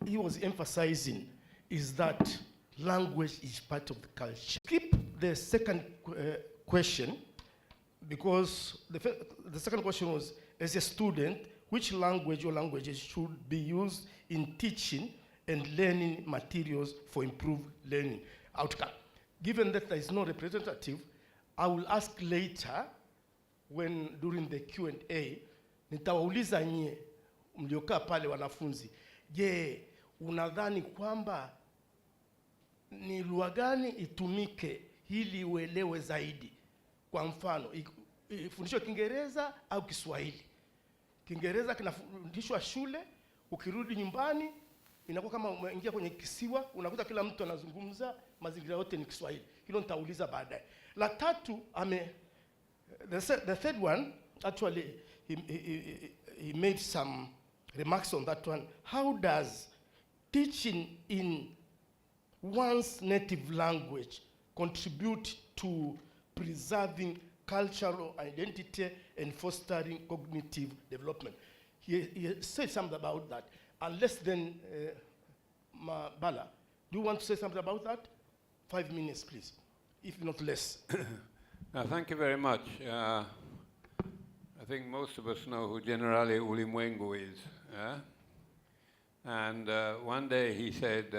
he was emphasizing is that language is part of the culture. Skip the second question, because the second question was, as a student, which language or languages should be used in teaching and learning materials for improved learning outcome? Given that there is no representative, I will ask later, when during the Q&A, nitawauliza nyie mliokaa pale wanafunzi, je, unadhani kwamba ni lugha gani itumike ili uelewe zaidi? Kwa mfano, ifundishwe Kiingereza au Kiswahili? Kiingereza kinafundishwa shule, ukirudi nyumbani inakuwa kama umeingia kwenye kisiwa, unakuta kila mtu anazungumza, mazingira yote ni Kiswahili. Hilo nitauliza baadaye. La tatu, the third one, actually he made some remarks on that one. How does teaching in one's native language contribute to preserving cultural identity and fostering cognitive development? He said something about that. And less than, Bala, do you want to say something about that? 5 minutes, please, if not less. Thank you very much. I think most of us know who Generale Ulimwengu is. And one day he said,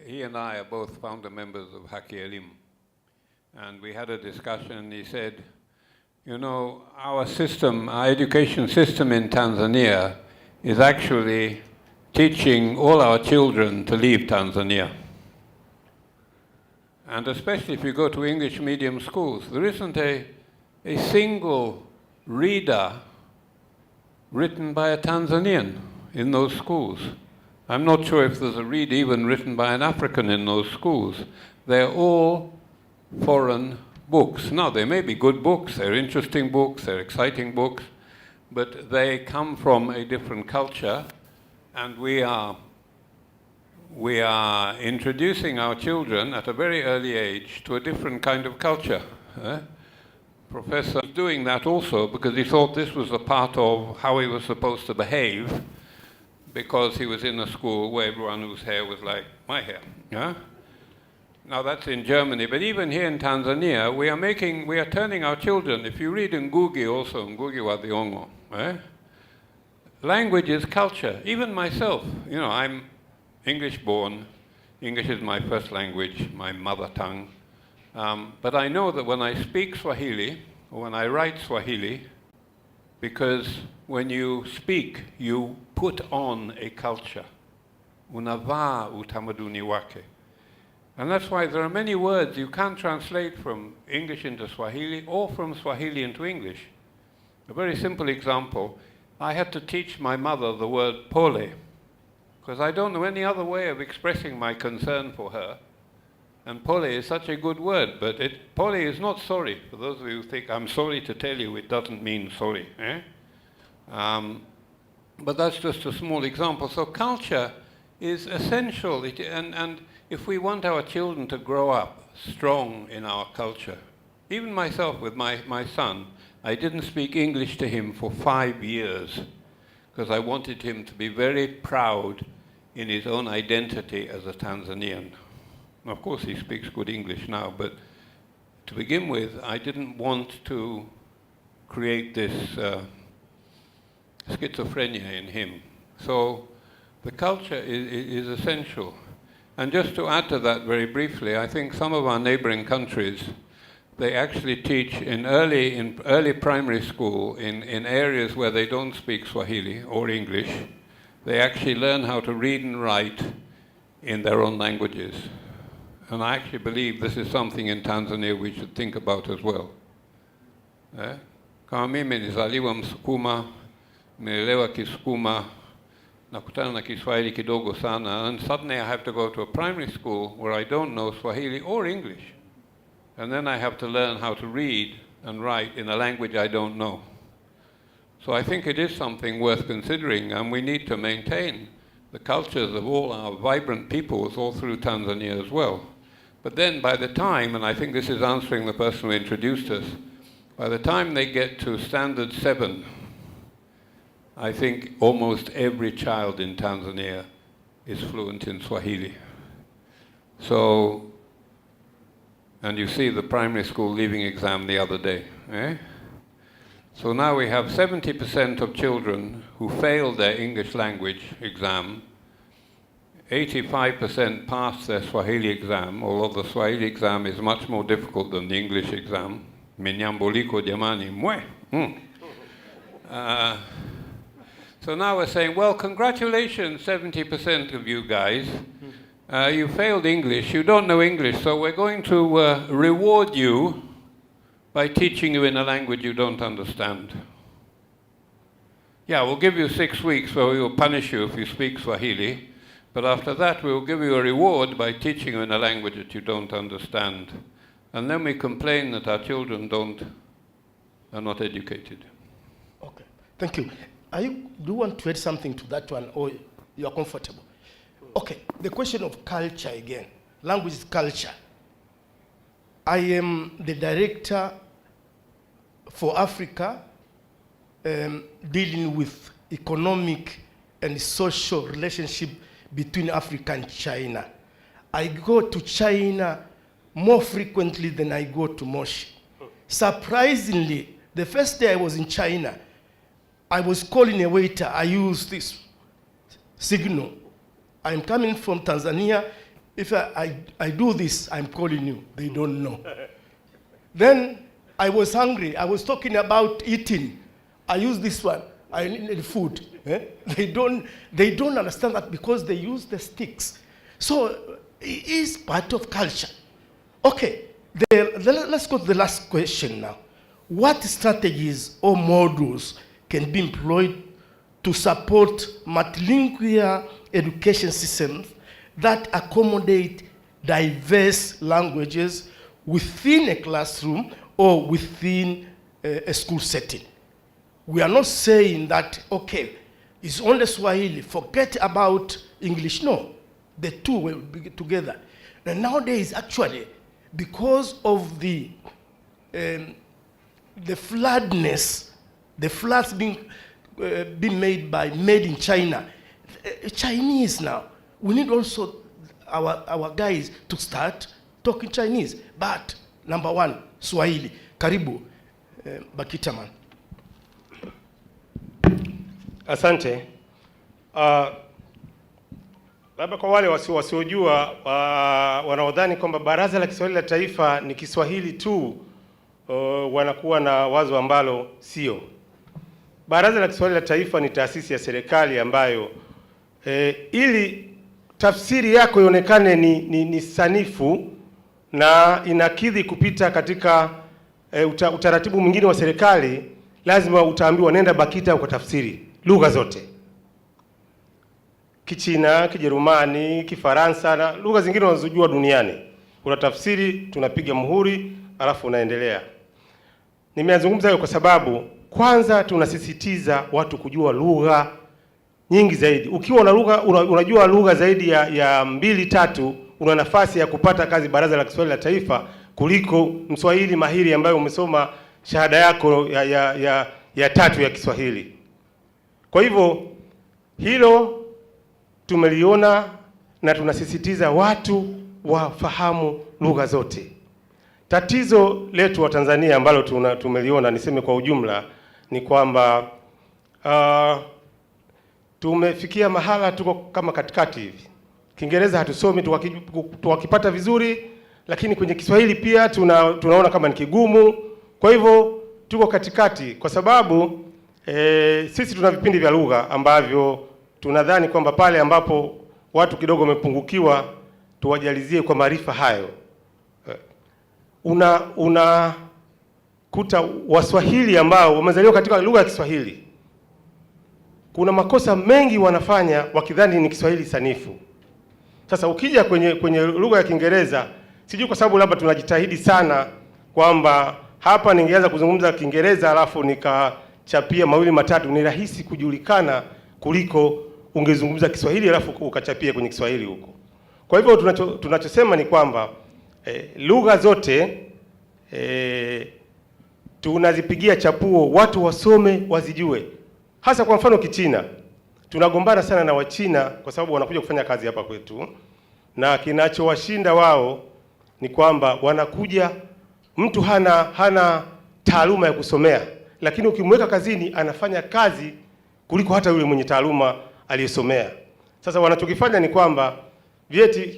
he and I are both founder members of Haki Elim. And we had a discussion, and he said, you know, our system, our education system in Tanzania is actually teaching all our children to leave Tanzania. And especially if you go to English medium schools, there isn't a single reader written by a Tanzanian in those schools. I'm not sure if there's a read even written by an African in those schools. They're all foreign books. Now, they may be good books, they're interesting books, they're exciting books, but they come from a different culture, and we are introducing our children at a very early age to a different kind of culture. Professor was doing that also because he thought this was a part of how he was supposed to behave, because he was in a school where everyone whose hair was like my hair. Now that's in Germany, but even here in Tanzania, we are turning our children, if you read Ngugi also, Ngugi wa Thiong'o, language is culture. Even myself, you know, I'm English born, English is my first language, my mother tongue, but I know that when I speak Swahili, or when I write Swahili, because when you speak, you put on a culture, unavaa utamaduni wake. And that's why there are many words you can't translate from English into Swahili or from Swahili into English. A very simple example, I had to teach my mother the word pole, because I don't know any other way of expressing my concern for her. And pole is such a good word, but pole is not sorry. For those of you who think, I'm sorry to tell you, it doesn't mean sorry. But that's just a small example. So culture is essential, and if we want our children to grow up strong in our culture, even myself with my son, I didn't speak English to him for 5 years because I wanted him to be very proud in his own identity as a Tanzanian. Of course, he speaks good English now, but to begin with, I didn't want to create this schizophrenia in him. So the culture is essential. And just to add to that very briefly, I think some of our neighboring countries, they actually teach in early primary school in areas where they don't speak Swahili or English. They actually learn how to read and write in their own languages. And I actually believe this is something in Tanzania we should think about as well. Kama mimi nilizaliwa Msukuma, nimeelewa Kisukuma, nakutana na Kiswahili kidogo sana, and suddenly I have to go to a primary school where I don't know Swahili or English. And then I have to learn how to read and write in a language I don't know. So I think it is something worth considering, and we need to maintain the cultures of all our vibrant peoples all through Tanzania as well. But then by the time, and I think this is answering the person who introduced us, by the time they get to standard 7, I think almost every child in Tanzania is fluent in Swahili. So, and you see the primary school leaving exam the other day, eh? So now we have 70% of children who failed their English language exam. 85% passed their Swahili exam, although the Swahili exam is much more difficult than the English exam. Minyamboliko jamani mwe. So now we're saying, well, congratulations, 70% of you guys. You failed English, you don't know English, so we're going to reward you by teaching you in a language you don't understand. Yeah, we'll give you 6 weeks where we will punish you if you speak Swahili, but after that we will give you a reward by teaching you in a language that you don't understand. And then we complain that our children are not educated. Okay, thank you. Do you want to add something to that one, or you are comfortable? Okay, the question of culture again. Language is culture. I am the director for Africa, dealing with economic and social relationship between Africa and China. I go to China more frequently than I go to Moshi. Surprisingly, the first day I was in China, I was calling a waiter. I used this signal. I'm coming from Tanzania. If I do this, I'm calling you. They don't know. Then I was hungry. I was talking about eating. I use this one. I need food. They don't understand that because they use the sticks. So it is part of culture. Okay, let's go to the last question now. What strategies or models can be employed to support multilingual education systems that accommodate diverse languages within a classroom or within a school setting? We are not saying that, okay, it's only Swahili, forget about English. No, the two will be together. And nowadays, actually, because of the floods being made in China, Chinese now, we need also our guys to start talking Chinese. But number one, Swahili. Karibu, Bakitaman. Asante. Labda kwa wale wasiojua wanaodhani kwamba Baraza la Kiswahili la Taifa ni Kiswahili tu, wanakuwa na wazo ambalo sio. Baraza la Kiswahili la Taifa ni taasisi ya serikali ambayo ili tafsiri yako ionekane ni sanifu na inakidhi kupita katika utaratibu mwingine wa serikali, lazima utaambiwa nenda BAKITA ukatafsiri lugha zote. Kichina, Kijerumani, Kifaransa na lugha zingine unazojua duniani. Unatafsiri, tunapiga muhuri, alafu unaendelea. Nimeazungumza hayo kwa sababu kwanza tunasisitiza watu kujua lugha nyingi zaidi. Ukiwa unajua lugha zaidi ya 2-3, una nafasi ya kupata kazi Baraza la Kiswahili la Taifa kuliko Mswahili mahiri ambaye umesoma shahada yako ya 3 ya Kiswahili. Kwa hivyo hilo tumeliona na tunasisitiza watu wafahamu lugha zote. Tatizo letu wa Tanzania ambalo tumeliona, niseme kwa ujumla, ni kwamba tumefikia mahala tuko kama katikati hivi. Kiingereza hatusomi, tukipata vizuri, lakini kwenye Kiswahili pia tunaona kama ni kigumu. Kwa hivyo tuko katikati kwa sababu sisi tuna vipindi vya lugha ambavyo tunadhani kwamba pale ambapo watu kidogo wamepungukiwa tuwajalizie kwa maarifa hayo. Kuta Waswahili ambao wamezaliwa katika lugha ya Kiswahili, kuna makosa mengi wanafanya wakidhani ni Kiswahili sanifu. Sasa ukija kwenye lugha ya Kiingereza, sijui kwa sababu labda tunajitahidi sana kwamba hapa ningeanza kuzungumza Kiingereza alafu nikachapia 2-3, ni rahisi kujulikana kuliko ungezungumza Kiswahili alafu ukachapia kwenye Kiswahili huko. Kwa hivyo tunachosema ni kwamba lugha zote tunazipigia chapuo, watu wasome wazijue. Hasa kwa mfano Kichina. tunagombana sana na Wachina kwa sababu wanakuja kufanya kazi hapa kwetu, na kinachowashinda wao ni kwamba wanakuja, mtu hana taaluma ya kusomea, lakini ukimweka kazini anafanya kazi kuliko hata yule mwenye taaluma aliyesomea. Sasa wanachokifanya ni kwamba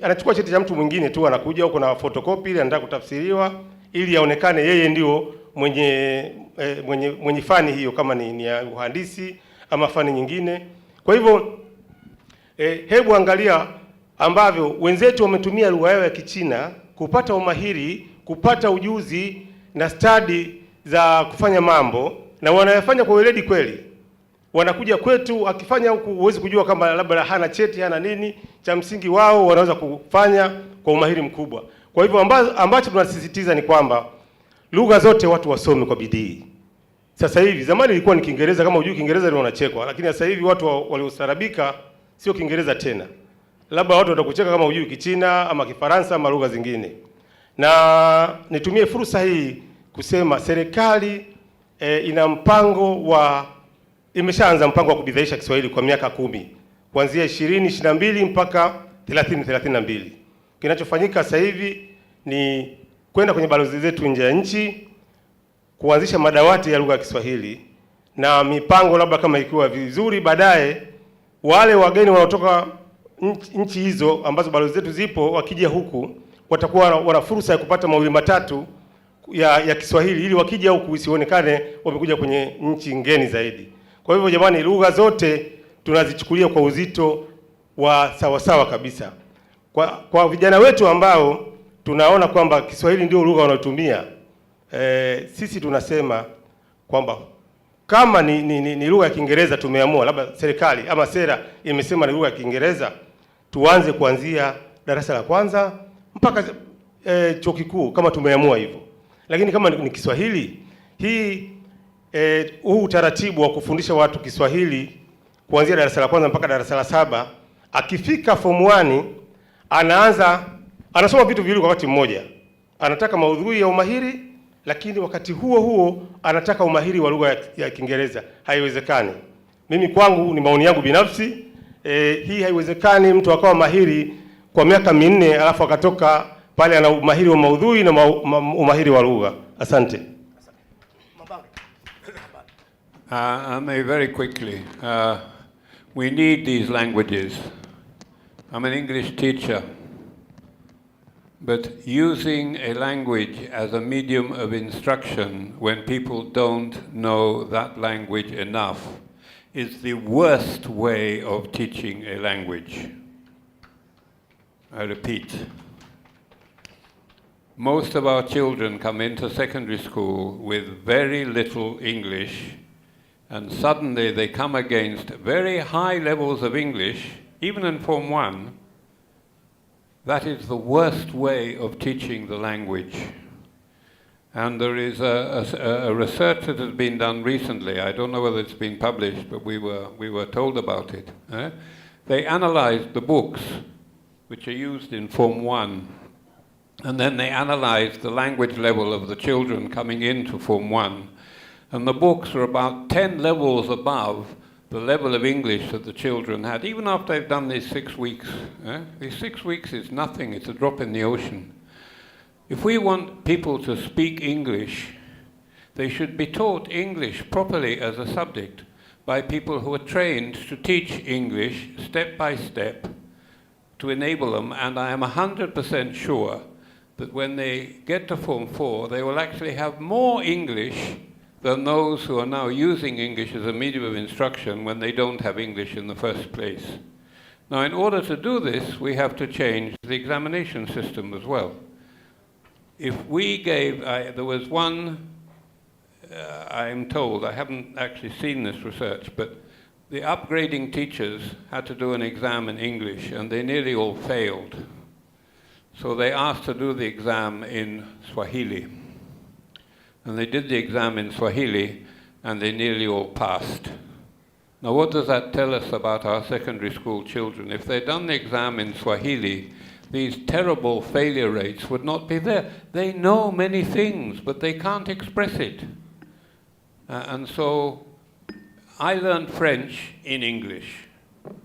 anachukua cheti cha mtu mwingine tu, anakuja huko na photocopy ili anataka kutafsiriwa ili aonekane yeye ndio mwenye fani hiyo, kama ni ya uhandisi ama fani nyingine. Kwa hivyo hebu angalia ambavyo wenzetu wametumia lugha yao ya Kichina kupata umahiri, kupata ujuzi na stadi za kufanya mambo, na wanayafanya kwa weledi kweli. Wanakuja kwetu, akifanya huku huwezi kujua kama labda hana cheti, hana nini. Cha msingi wao wanaweza kufanya kwa umahiri mkubwa. Kwa hivyo ambacho tunasisitiza ni kwamba lugha zote watu wasome kwa bidii. Sasa hivi, zamani ilikuwa ni Kiingereza, kama hujui Kiingereza ndio unachekwa, lakini sasa hivi watu waliostarabika sio Kiingereza tena. Labda watu watakucheka kama hujui Kichina ama Kifaransa ama lugha zingine. Na nitumie fursa hii kusema serikali ina imeshaanza mpango wa kubidhaisha Kiswahili kwa miaka 10, kuanzia 2022 mpaka 2032. Kinachofanyika sasa hivi ni kwenda kwenye balozi zetu nje ya nchi, kuanzisha madawati ya lugha ya Kiswahili, na mipango labda kama ikiwa vizuri, baadaye wale wageni wanaotoka nchi hizo ambazo balozi zetu zipo, wakija huku watakuwa wana fursa ya kupata mawili matatu ya Kiswahili, ili wakija huku isionekane wamekuja kwenye nchi ngeni zaidi. Kwa hivyo jamani, lugha zote tunazichukulia kwa uzito wa sawasawa kabisa. Kwa vijana wetu ambao tunaona kwamba Kiswahili ndio lugha wanayotumia, sisi tunasema kwamba kama ni lugha ya Kiingereza tumeamua, labda serikali ama sera imesema ni lugha ya Kiingereza, tuanze kuanzia darasa la kwanza mpaka chuo kikuu kama tumeamua hivyo. Lakini kama ni Kiswahili, huu utaratibu wa kufundisha watu Kiswahili kuanzia darasa la kwanza mpaka darasa la 7, akifika form 1 anasoma vitu viwili kwa wakati mmoja. Anataka maudhui ya umahiri, lakini wakati huo huo anataka umahiri wa lugha ya Kiingereza. Haiwezekani. Mimi kwangu, ni maoni yangu binafsi, hii haiwezekani mtu akawa mahiri kwa miaka 4 alafu akatoka pale ana umahiri wa maudhui na umahiri wa lugha. Asante. Very quickly, we need these languages. I'm an English teacher, but using a language as a medium of instruction when people don't know that language enough is the worst way of teaching a language. I repeat, most of our children come into secondary school with very little English, and suddenly they come against very high levels of English, even in Form 1. That is the worst way of teaching the language. And there is a research that has been done recently. I don't know whether it's been published, but we were told about it. They analyzed the books which are used in Form 1, and then they analyzed the language level of the children coming into Form 1. And the books are about 10 levels above the level of English that the children had, even after they've done these 6 weeks. These 6 weeks is nothing, it's a drop in the ocean. If we want people to speak English, they should be taught English properly as a subject by people who are trained to teach English step by step to enable them, and I am 100% sure that when they get to Form 4, they will actually have more English than those who are now using English as a medium of instruction when they don't have English in the first place. Now, in order to do this, we have to change the examination system as well. If we gave, there was one, I'm told, I haven't actually seen this research, but the upgrading teachers had to do an exam in English, and they nearly all failed. So they asked to do the exam in Swahili. And they did the exam in Swahili, and they nearly all passed. Now, what does that tell us about our secondary school children? If they'd done the exam in Swahili, these terrible failure rates would not be there. They know many things, but they can't express it. And so I learned French in English.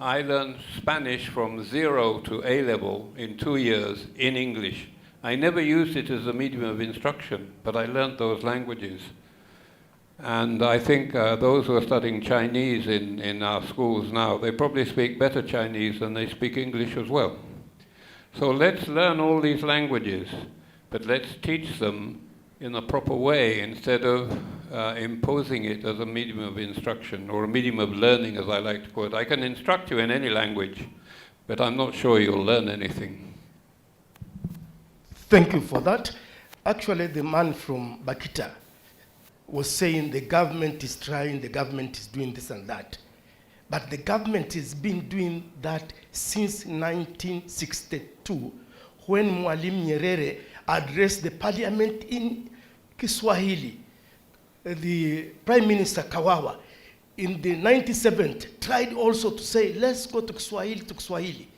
I learned Spanish from 0 to A level in 2 years in English. I never used it as a medium of instruction, but I learned those languages. And I think those who are studying Chinese in our schools now, they probably speak better Chinese than they speak English as well. So let's learn all these languages, but let's teach them in a proper way instead of imposing it as a medium of instruction or a medium of learning, as I like to call it. I can instruct you in any language, but I'm not sure you'll learn anything. Thank you for that. Actually, the man from Bakita was saying the government is trying, the government is doing this and that. But the government has been doing that since 1962, when Mwalimu Nyerere addressed the parliament in Kiswahili. The Prime Minister Kawawa in the 97th tried also to say, let's go to Kiswahili.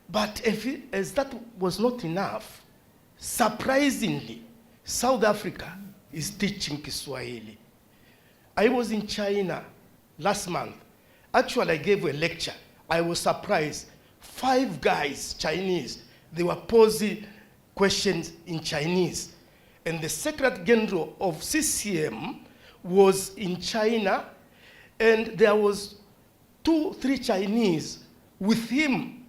But as that was not enough, surprisingly, South Africa is teaching Kiswahili. I was in China last month. Actually, I gave a lecture. I was surprised. 5 guys, Chinese, they were posing questions in Chinese. And the Secretary General of CCM was in China, and there was 2-3 Chinese with him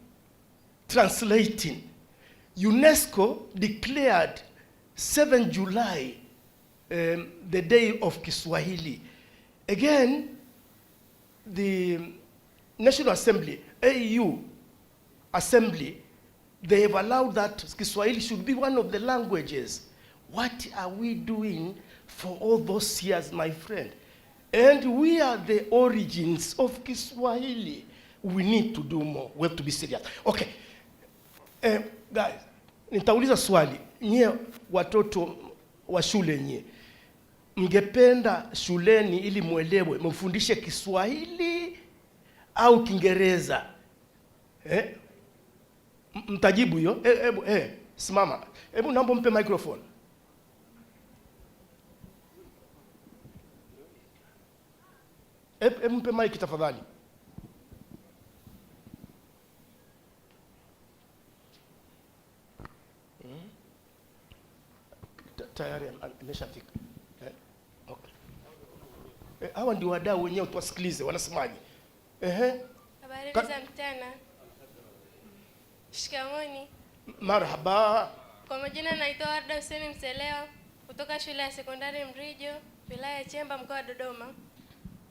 translating. UNESCO declared 7 July the day of Kiswahili. Again, the National Assembly, AU Assembly, they have allowed that Kiswahili should be one of the languages. What are we doing for all those years, my friend? And we are the origins of Kiswahili. We need to do more. We have to be serious. Okay. Guys, nitauliza swali. Nyie watoto wa shule nyie, mngependa shuleni ili muelewe, mfundishe Kiswahili au Kiingereza? Mtajibu hiyo? Simama. Hebu naomba mpe microphone. Hebu mpe mic tafadhali. Tayari ameshafika. Okay. Hawa ndio wadau wenyewe, tuwasikilize wanasemaje. Habari za mchana. Shikamoni. Marhaba. Kwa majina naitwa Warda Hussein Mselewa kutoka shule ya sekondari Mrijo, wilaya ya Chemba, mkoa wa Dodoma.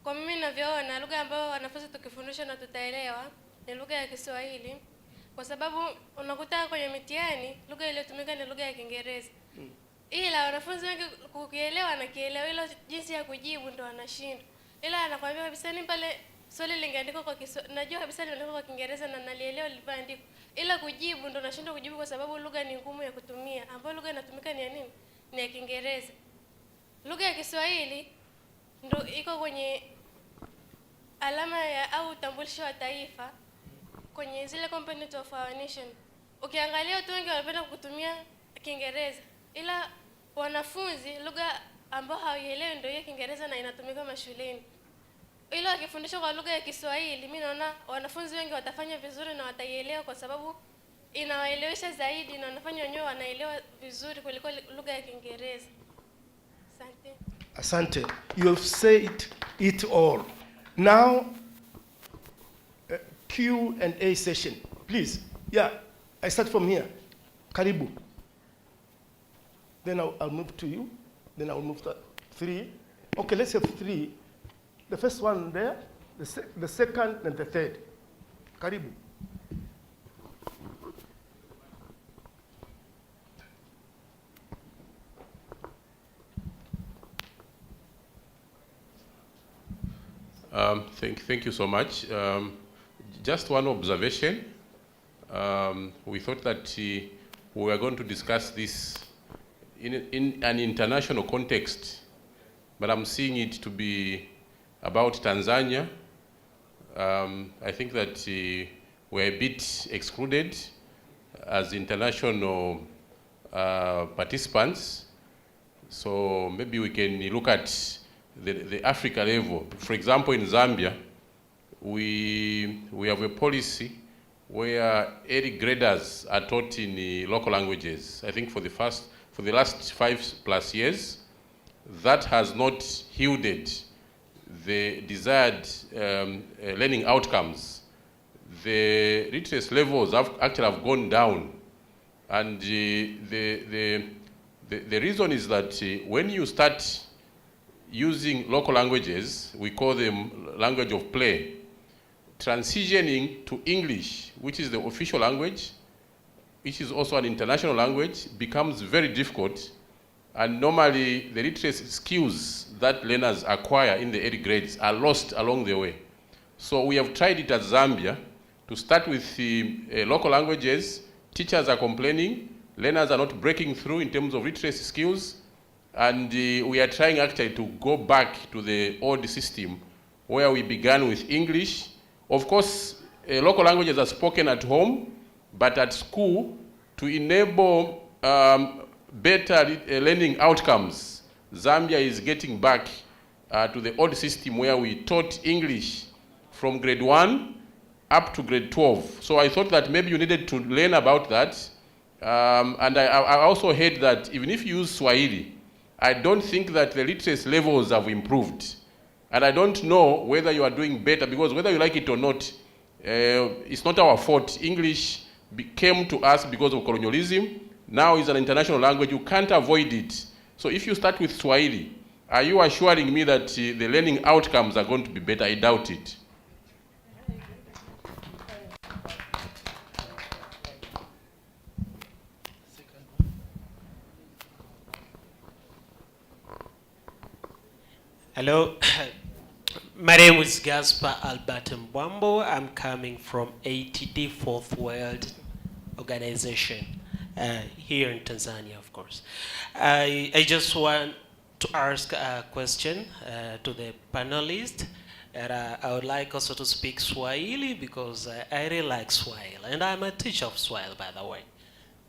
Kwa mimi ninavyoona, lugha ambayo wanafunzi tukifundishwa na tutaelewa ni lugha ya Kiswahili, kwa sababu unakuta kwenye mitihani lugha iliyotumika ni lugha ya Kiingereza. Ila wanafunzi wengi kukielewa na kielewa, ila jinsi ya kujibu ndo wanashindwa. Ila anakuambia kabisa ni pale swali lingeandikwa kwa Kiswahili, najua kabisa limeandikwa kwa Kiingereza na nalielewa lilivyoandikwa, ila kujibu ndo nashindwa kujibu kwa sababu lugha ni ngumu ya kutumia, ambayo lugha inatumika ni ya nini? Ni ya Kiingereza. Lugha ya Kiswahili ndo iko kwenye alama ya au utambulisho wa taifa kwenye zile components of our nation. Ukiangalia watu wengi wanapenda kutumia Kiingereza, ila wanafunzi lugha ambao hawaielewi ndio hiyo Kiingereza na inatumika mashuleni. Ila wakifundishwa kwa lugha ya Kiswahili, mimi naona wanafunzi wengi watafanya vizuri na wataielewa kwa sababu inawaelewesha zaidi na wanafanya wenyewe wanaelewa vizuri kuliko lugha ya Kiingereza. Asante. Asante. You have said it all. Now, Q&A session. Please. Yeah, I start from here. Karibu. Then I'll move to you. Then I'll move to 3. Okay, let's have 3. The first one there, the second, and the third. Karibu. Thank you so much. Just one observation. We thought that we were going to discuss this in an international context, but I'm seeing it to be about Tanzania. I think that we're a bit excluded as international participants. So maybe we can look at the Africa level. For example, in Zambia, we have a policy where 80 graders are taught in local languages. I think for the last 5+ years, that has not yielded the desired learning outcomes. The literacy levels have gone down, and the reason is that when you start using local languages, we call them language of play, transitioning to English, which is the official language, which is also an international language, becomes very difficult. And normally, the literacy skills that learners acquire in the 8th grades are lost along the way. So we have tried it at Zambia to start with the local languages. Teachers are complaining, learners are not breaking through in terms of literacy skills, and we are trying actually to go back to the old system where we began with English. Of course, local languages are spoken at home, but at school, to enable better learning outcomes, Zambia is getting back to the old system where we taught English from grade 1 up to grade 12. So I thought that maybe you needed to learn about that. And I also heard that even if you use Swahili, I don't think that the literacy levels have improved. And I don't know whether you are doing better, because whether you like it or not, it's not our fault. English came to us because of colonialism. Now it's an international language. You can't avoid it. So if you start with Swahili, are you assuring me that the learning outcomes are going to be better? I doubt it. Hello, my name is Gaspar Albert Mbwambo. I'm coming from ATD Fourth World Organization here in Tanzania, of course. I just want to ask a question to the panelists. I would like also to speak Swahili because I really like Swahili, and I'm a teacher of Swahili, by the way.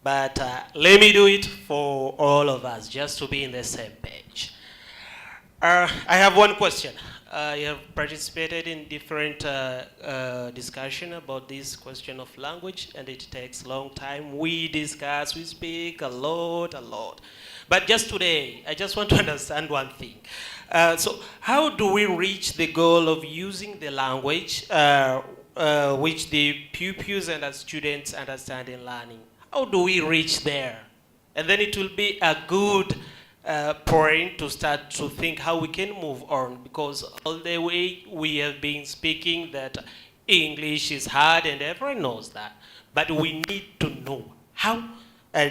But let me do it for all of us, just to be in the same page. I have one question. I have participated in different discussion about this question of language, and it takes a long time. We discuss, we speak a lot. But just today, I just want to understand one thing. So how do we reach the goal of using the language which the pupils and the students understand in learning? How do we reach there? And then it will be a good point to start to think how we can move on, because all the way we have been speaking that English is hard and everyone knows that. But we need to know how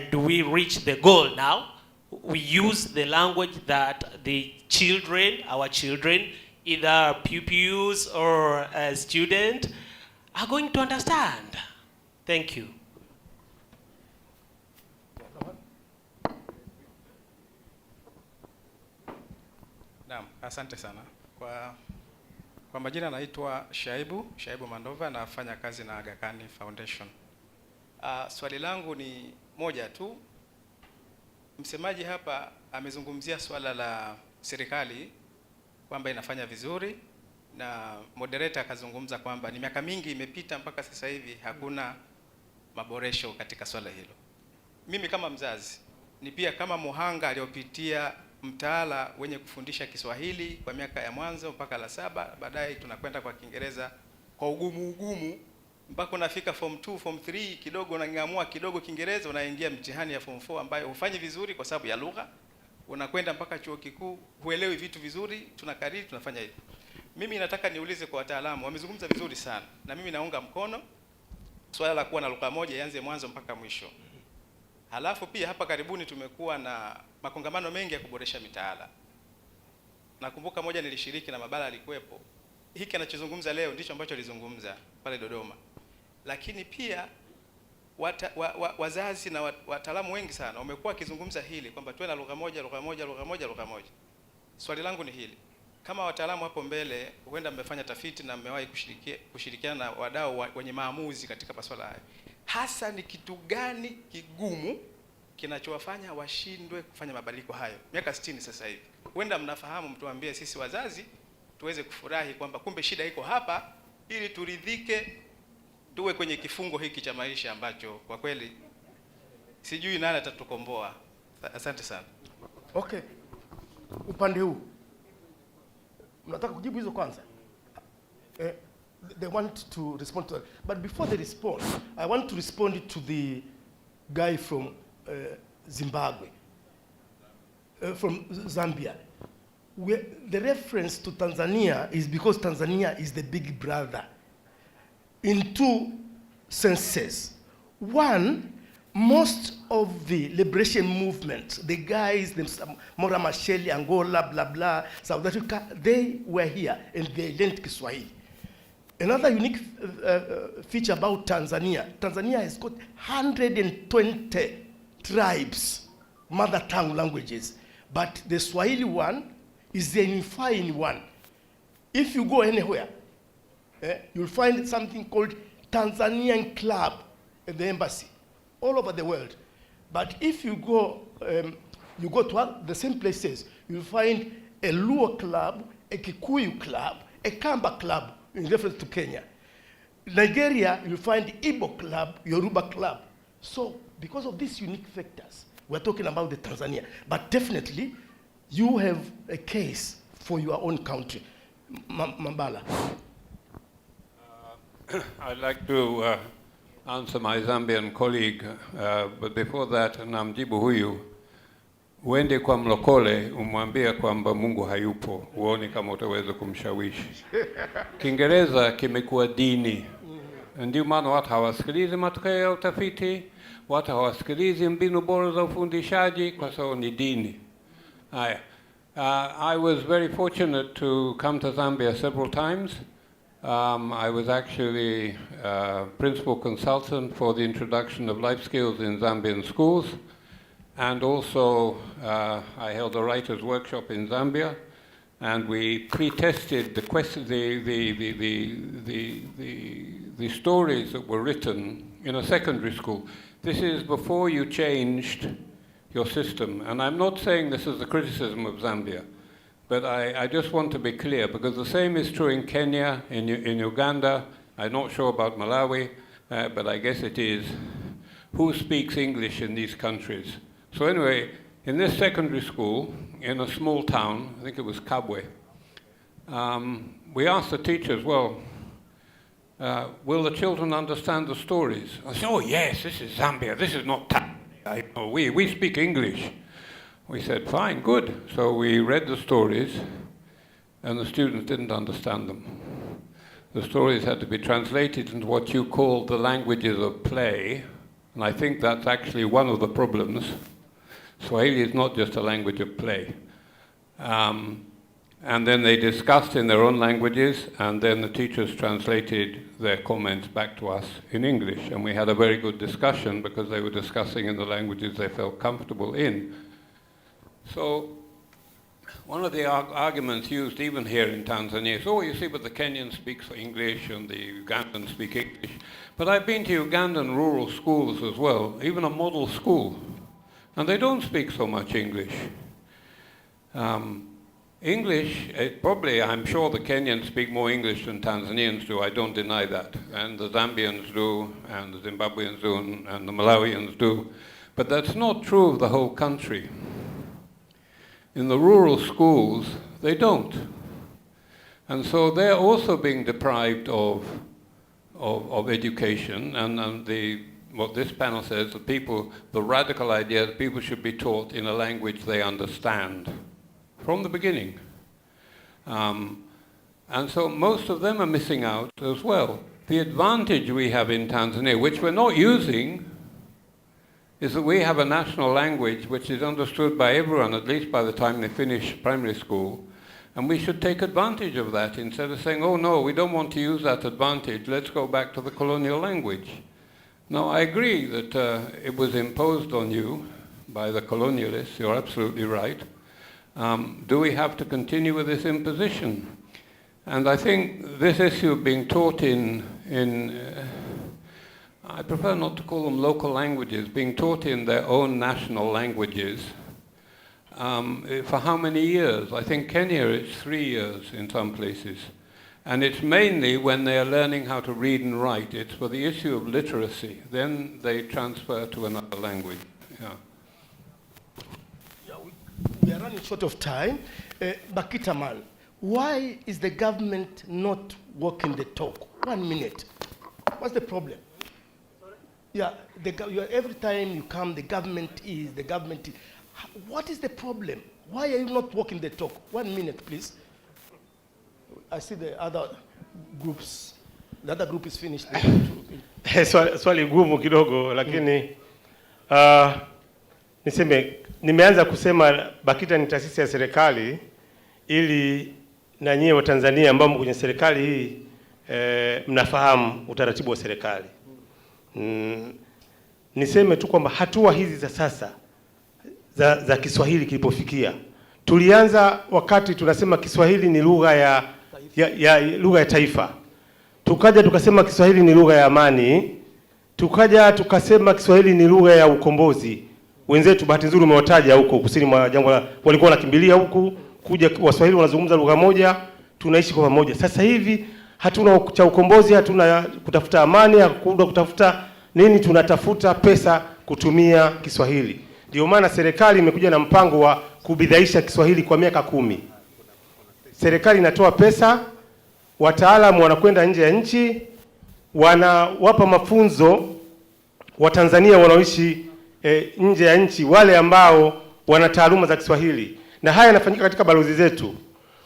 do we reach the goal now? We use the language that the children, our children, either pupils or a student, are going to understand. Thank you. Naam, asante sana. Kwa majina naitwa Shaibu Mandova, nafanya kazi na Aga Khan Foundation. Swali langu ni moja tu. Msemaji hapa amezungumzia swala la serikali kwamba inafanya vizuri, na moderator akazungumza kwamba ni miaka mingi imepita mpaka sasa hivi hakuna maboresho katika swala hilo. Mimi kama mzazi, ni pia kama muhanga aliopitia mtaala wenye kufundisha Kiswahili kwa miaka ya mwanzo mpaka la 7, baadaye tunakwenda kwa Kiingereza kwa ugumu mpaka unafika form 2, form 3 kidogo unang'amua kidogo Kiingereza, unaingia mtihani ya form 4 ambayo hufanyi vizuri kwa sababu ya lugha, unakwenda mpaka chuo kikuu huelewi vitu vizuri, tunakariri tunafanya hivi. Mimi nataka niulize kwa wataalamu, wamezungumza vizuri sana na mimi naunga mkono swala la kuwa na lugha moja ianze mwanzo mpaka mwisho. Halafu pia hapa karibuni tumekuwa na makongamano mengi ya kuboresha mitaala. Nakumbuka moja nilishiriki na Mabala alikuwepo. Hiki anachozungumza leo ndicho ambacho alizungumza pale Dodoma. Lakini pia wazazi na wataalamu wengi sana wamekuwa wakizungumza hili kwamba tuwe na lugha moja. Swali langu ni hili. Kama wataalamu hapo mbele huenda mmefanya tafiti na mmewahi kushirikiana na wadau wenye maamuzi katika masuala haya, hasa ni kitu gani kigumu kinachowafanya washindwe kufanya mabadiliko hayo? Miaka 60 sasa hivi. Huenda mnafahamu, mtuambie sisi wazazi tuweze kufurahi kwamba kumbe shida iko hapa, ili turidhike, tuwe kwenye kifungo hiki cha maisha ambacho kwa kweli sijui nani atatukomboa. Asante sana. Okay. Upande huu. Mnataka kujibu hizo kwanza? They want to respond to that. But before they respond, I want to respond to the guy from Zimbabwe, from Zambia. The reference to Tanzania is because Tanzania is the big brother in two senses. One, most of the liberation movement, the guys, Mora Machel, Angola, blah, blah, South Africa, they were here and they learned Kiswahili. Another unique feature about Tanzania, Tanzania has got 120 tribes, mother tongue languages, but the Swahili one is the unifying one. If you go anywhere, you'll find something called Tanzanian Club at the embassy, all over the world. But if you go to the same places, you'll find a Luo club, a Kikuyu club, a Kamba club, in reference to Kenya. Nigeria, you'll find Igbo club, Yoruba club. So, because of these unique factors, we're talking about the Tanzania. But definitely, you have a case for your own country. Mambala. I'd like to answer my Zambian colleague, but before that, namjibu huyu, uende kwa mlokole umwambie kwamba Mungu hayupo, uone kama utaweza kumshawishi. Kiingereza kimekuwa dini. Ndio maana watu hawasikilizi matokeo ya utafiti, watu hawasikilizi mbinu bora za ufundishaji kwa sababu ni dini. Haya. I was very fortunate to come to Zambia several times. I was actually principal consultant for the introduction of life skills in Zambian schools, and also I held a writer's workshop in Zambia, and we pre-tested the stories that were written in a secondary school. This is before you changed your system, and I'm not saying this is a criticism of Zambia. But I just want to be clear, because the same is true in Kenya, in Uganda. I'm not sure about Malawi, but I guess it is. Who speaks English in these countries? So anyway, in this secondary school, in a small town, I think it was Kabwe, we asked the teachers, well, will the children understand the stories? I said, oh yes, this is Zambia, this is not Tanzania. We speak English. We said, fine, good. So we read the stories, and the students didn't understand them. The stories had to be translated into what you call the languages of play, and I think that's actually one of the problems. Swahili is not just a language of play. And then they discussed in their own languages, and then the teachers translated their comments back to us in English, and we had a very good discussion because they were discussing in the languages they felt comfortable in. So one of the arguments used even here in Tanzania is, oh, you see, but the Kenyan speaks English and the Ugandans speak English. But I've been to Ugandan rural schools as well, even a model school, and they don't speak so much English. English, probably, I'm sure the Kenyans speak more English than Tanzanians do, I don't deny that. And the Zambians do, and the Zimbabweans do, and the Malawians do. But that's not true of the whole country. In the rural schools, they don't. And so they're also being deprived of education, and what this panel says, the radical idea that people should be taught in a language they understand from the beginning. And so most of them are missing out as well. The advantage we have in Tanzania, which we're not using, is that we have a national language which is understood by everyone, at least by the time they finish primary school. And we should take advantage of that instead of saying, oh no, we don't want to use that advantage, let's go back to the colonial language. Now, I agree that it was imposed on you by the colonialists, you're absolutely right. Do we have to continue with this imposition? And I think this issue being taught in I prefer not to call them local languages, being taught in their own national languages. For how many years? I think Kenya it's 3 years in some places. And it's mainly when they are learning how to read and write. It's for the issue of literacy. Then they transfer to another language. Yeah. We are running short of time. Bakita man, why is the government not walking the talk? 1 minute. What's the problem? Yeah, every time you come, the government is. What is the problem? Why are you not walking the talk? 1 minute, please. I see the other groups. The other group is finished. Swali gumu kidogo, lakini niseme, nimeanza kusema BAKITA ni taasisi ya serikali ili na nyie wa Tanzania ambao kwenye serikali hii mnafahamu utaratibu wa serikali. Niseme tu kwamba hatua hizi za sasa za Kiswahili kilipofikia, tulianza wakati tunasema Kiswahili ni lugha ya taifa. Tukaja tukasema Kiswahili ni lugha ya amani. Tukaja tukasema Kiswahili ni lugha ya ukombozi. Wenzetu bahati nzuri umewataja huko kusini mwa jangwa, walikuwa wanakimbilia huku kuja Waswahili wanazungumza lugha moja, tunaishi kwa pamoja. Sasa hivi hatuna cha ukombozi, hatuna kutafuta amani, hakuna kutafuta nini, tunatafuta pesa kutumia Kiswahili. Ndio maana serikali imekuja na mpango wa kubidhaisha Kiswahili kwa miaka 10. Serikali inatoa pesa, wataalamu wanakwenda nje ya nchi, wanawapa mafunzo Watanzania wanaoishi nje ya nchi, wale ambao wana taaluma za Kiswahili, na haya yanafanyika katika balozi zetu.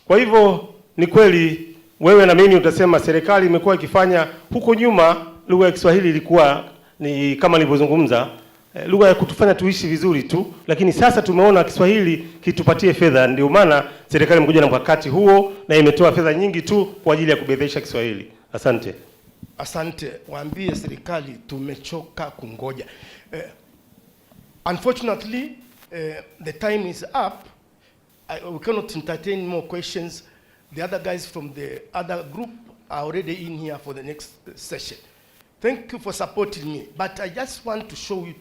Kwa hivyo ni kweli wewe na mimi utasema serikali imekuwa ikifanya. Huko nyuma lugha ya Kiswahili ilikuwa ni kama nilivyozungumza, lugha ya kutufanya tuishi vizuri tu, lakini sasa tumeona Kiswahili kitupatie fedha. Ndio maana serikali imekuja na mkakati huo na imetoa fedha nyingi tu kwa ajili ya kubebesha Kiswahili. Asante. Asante. Waambie serikali tumechoka kungoja. Unfortunately, the time is up. We cannot entertain more questions. The other guys from the other group are already in here for the next session. Thank you for supporting me. But I just want to show you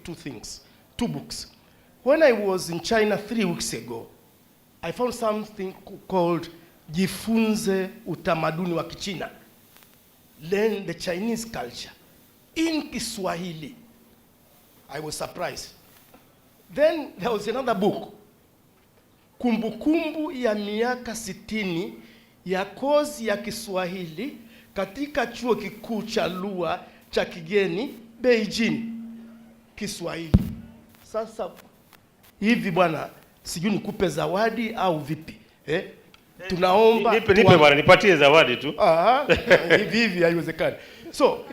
two books. When I was in China 3 weeks ago, I found something called Jifunze Utamaduni wa Kichina. Learn the Chinese culture in Kiswahili. I was surprised. Then there was another book, Kumbukumbu ya miaka 60 ya kozi ya Kiswahili katika chuo kikuu cha lugha cha kigeni Beijing, Kiswahili. Sasa hivi bwana, sijui nikupe zawadi au vipi? Tunaomba nipe bwana, nipatie zawadi tu. Hivi haiwezekani. So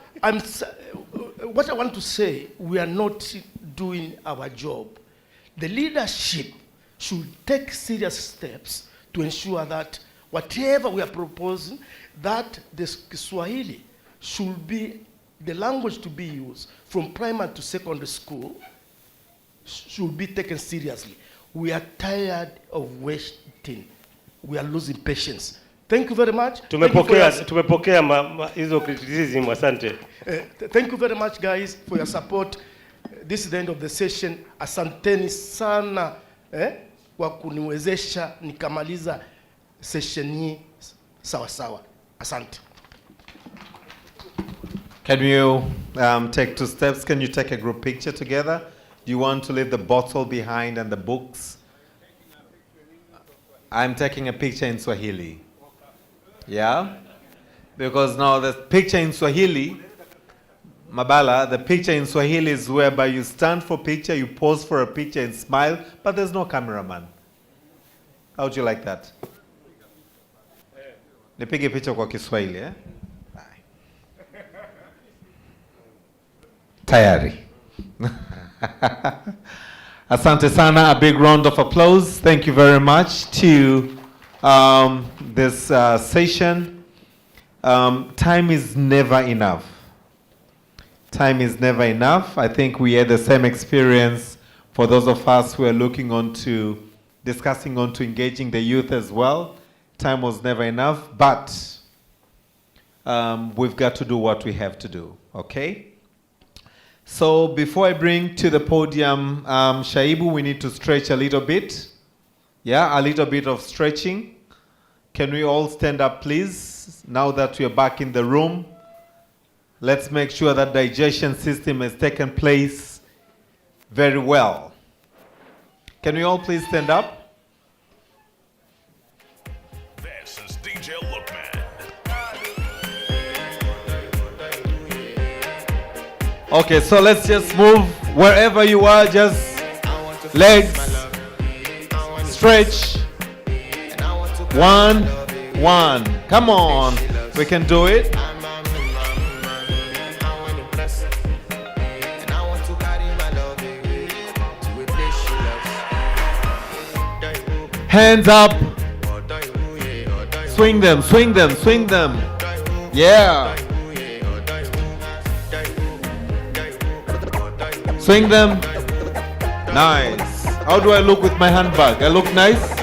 what I want to say, we are not doing our job. The leadership should take serious steps to ensure that whatever we are proposing, that the Kiswahili should be the language to be used from primary to secondary school, should be taken seriously. We are tired of wasting. We are losing patience. Thank you very much. Tumepokea hizo criticism, asante. Thank you very much guys for your support. This is the end of the session. Asanteni sana kwa kuniwezesha nikamaliza session hii sawa sawa. Asante. Can you take 2 steps? Can you take a group picture together? Do you want to leave the bottle behind and the books? I'm taking a picture in Swahili. Yeah? Because now the picture in Swahili, Mabala, the picture in Swahili is whereby you stand for picture, you pose for a picture and smile, but there's no cameraman. How would you like that? Nipige picha kwa Kiswahili, eh? Tayari. Asante sana, a big round of applause. Thank you very much to this session. Time is never enough. Time is never enough. I think we had the same experience for those of us who are looking on to discussing on to engaging the youth as well. Time was never enough, but we've got to do what we have to do, okay? So before I bring to the podium Shaibu, we need to stretch a little bit. Yeah, a little bit of stretching. Can we all stand up, please? Now that we are back in the room, let's make sure that digestion system has taken place very well. Can we all please stand up? This is DJ Lookman. Okay, so let's just move wherever you are, just legs, stretch. 1, 1. Come on, we can do it. Hands up. Swing them, swing them, swing them. Yeah. Swing them. Nice. How do I look with my handbag? I look nice?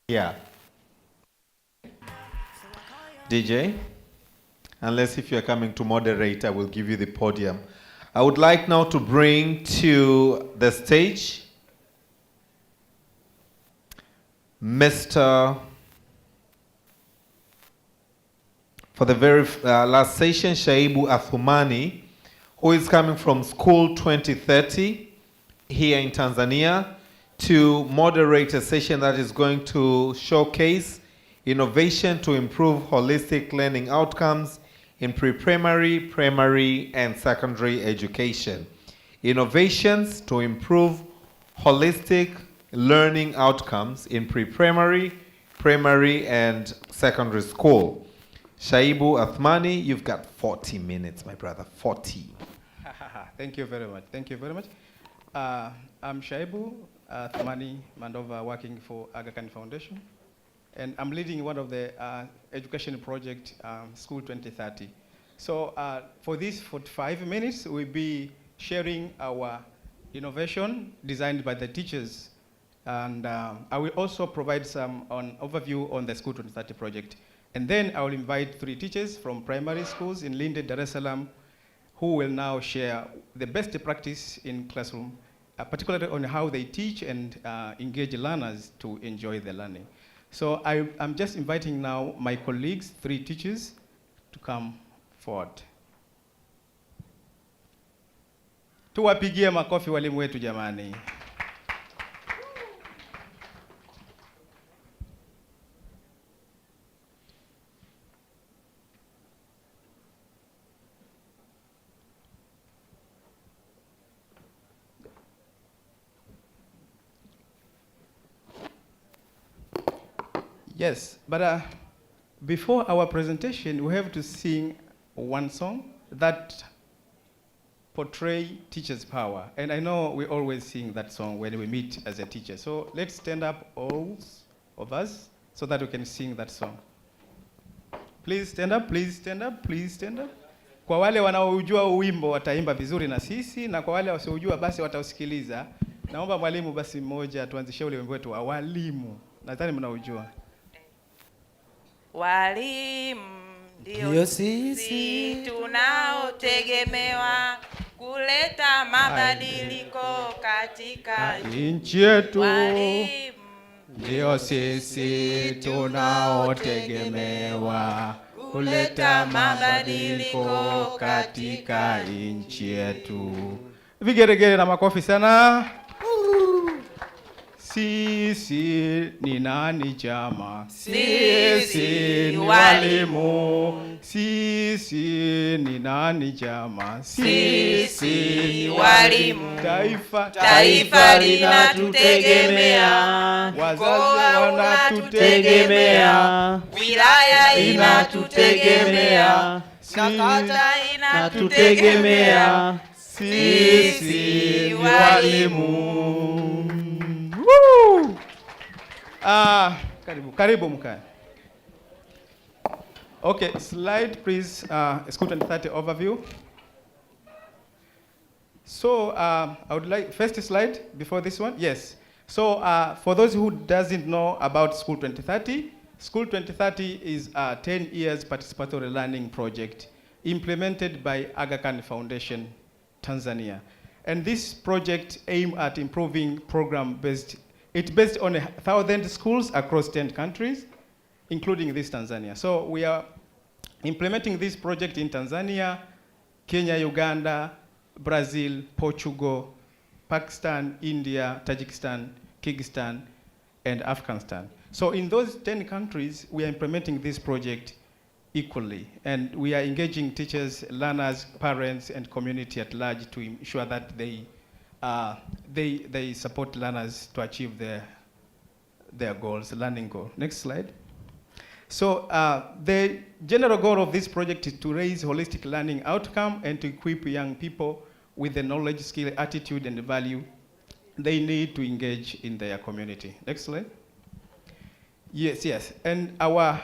Yeah. DJ, unless if you're coming to moderate, I will give you the podium. I would like now to bring to the stage Mr. For the very last session, Shaibu Athumani, who is coming from School 2030 here in Tanzania, to moderate a session that is going to showcase innovation to improve holistic learning outcomes in pre-primary, primary, and secondary education. Innovations to improve holistic learning outcomes in pre-primary, primary, and secondary school. Shaibu Athmani, you've got 40 minutes, my brother, 40. Thank you very much. Thank you very much. I'm Shaibu Athmani Mandova, working for Aga Khan Foundation, and I'm leading one of the education project, School 2030. So for these 45 minutes, we'll be sharing our innovation designed by the teachers, and I will also provide some overview on the School 2030 project. And then I will invite 3 teachers from primary schools in Linde, Dar es Salaam, who will now share the best practice in classroom, particularly on how they teach and engage learners to enjoy the learning. So I'm just inviting now my colleagues, 3 teachers, to come forward. Tuwapigie makofi walimu wetu jamani. Yes, but before our presentation, we have to sing one song that portray teachers' power. And I know we always sing that song when we meet as a teacher. So let's stand up, all of us, so that we can sing that song. Please stand up, please stand up, please stand up. Kwa wale wanaojua wimbo wataimba vizuri na sisi, na kwa wale wasiojua basi watausikiliza. Naomba mwalimu basi mmoja tuanzishe ule wimbo wetu wa walimu. Nadhani mnaujua. Walimu ndio sisi tunaotegemewa kuleta mabadiliko katika nchi yetu. Walimu ndio sisi tunaotegemewa kuleta mabadiliko katika nchi yetu. Vigeregere na makofi sana. Sisi ni nani chama? Sisi ni walimu. Sisi ni nani chama? Sisi ni walimu. Taifa linatutegemea. Wazazi wanatutegemea. Wilaya inatutegemea. Kata inatutegemea. Sisi ni walimu. Karibu mkae. Okay, slide please, School 2030 overview. So I would like, first slide before this one, yes. So for those who doesn't know about School 2030, School 2030 is a 10 years participatory learning project implemented by Aga Khan Foundation, Tanzania. And this project aims at improving it's based on 1,000 schools across 10 countries, including this Tanzania. So we are implementing this project in Tanzania, Kenya, Uganda, Brazil, Portugal, Pakistan, India, Tajikistan, Kyrgyzstan, and Afghanistan. So in those 10 countries, we are implementing this project equally. And we are engaging teachers, learners, parents, and community at large to ensure that they support learners to achieve their goals, learning goal. Next slide. So the general goal of this project is to raise holistic learning outcome and to equip young people with the knowledge, skill, attitude, and value they need to engage in their community. Next slide. Yes. And our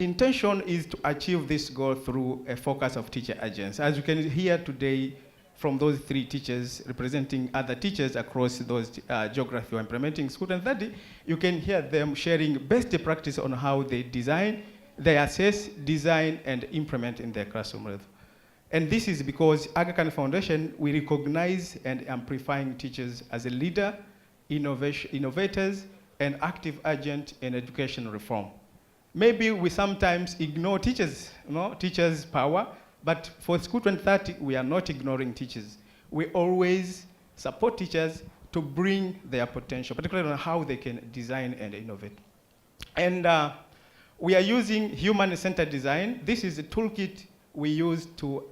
intention is to achieve this goal through a focus of teacher agents. As you can hear today from those 3 teachers representing other teachers across those geography or implementing School 2030, you can hear them sharing best practice on how they design, they assess, design, and implement in their classroom. And this is because Aga Khan Foundation, we recognize and amplifying teachers as a leader, innovators, and active agent in education reform. Maybe we sometimes ignore teachers, teachers' power, but for School 2030, we are not ignoring teachers. We always support teachers to bring their potential, particularly on how they can design and innovate. And we are using human-centered design. This is a toolkit we use to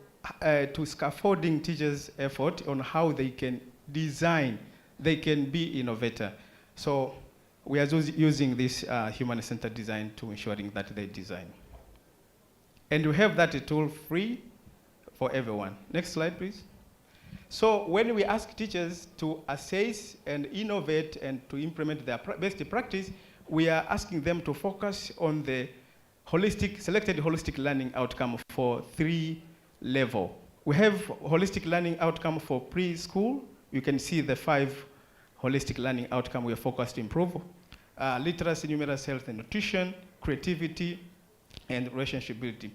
scaffolding teachers' effort on how they can design, they can be innovator. So we are using this human-centered design to ensuring that they design. And we have that tool free for everyone. Next slide, please. So when we ask teachers to assess and innovate and to implement their best practice, we are asking them to focus on the selected holistic learning outcome for 3 levels. We have holistic learning outcome for preschool. You can see the 5 holistic learning outcome we are focused to improve. Literacy, numeracy, health and nutrition, creativity, and relationship building.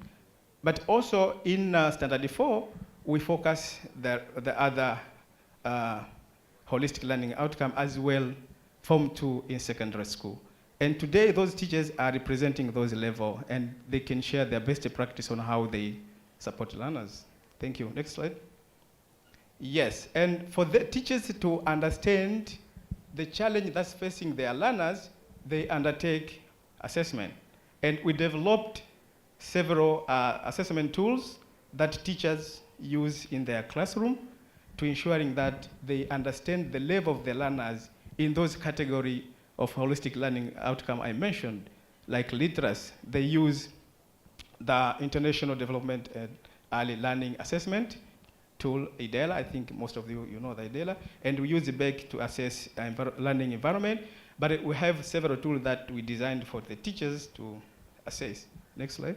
But also in standard 4, we focus the other holistic learning outcome as well, Form 2 in secondary school. And today, those teachers are representing those levels, and they can share their best practice on how they support learners. Thank you. Next slide. Yes, and for the teachers to understand the challenge that's facing their learners, they undertake assessment. And we developed several assessment tools that teachers use in their classroom to ensuring that they understand the level of the learners in those categories of holistic learning outcome I mentioned, like literacy, they use the International Development and Early Learning Assessment tool, IDELA. I think most of you know the IDELA. And we use the BEC to assess learning environment. But we have several tools that we designed for the teachers to assess. Next slide.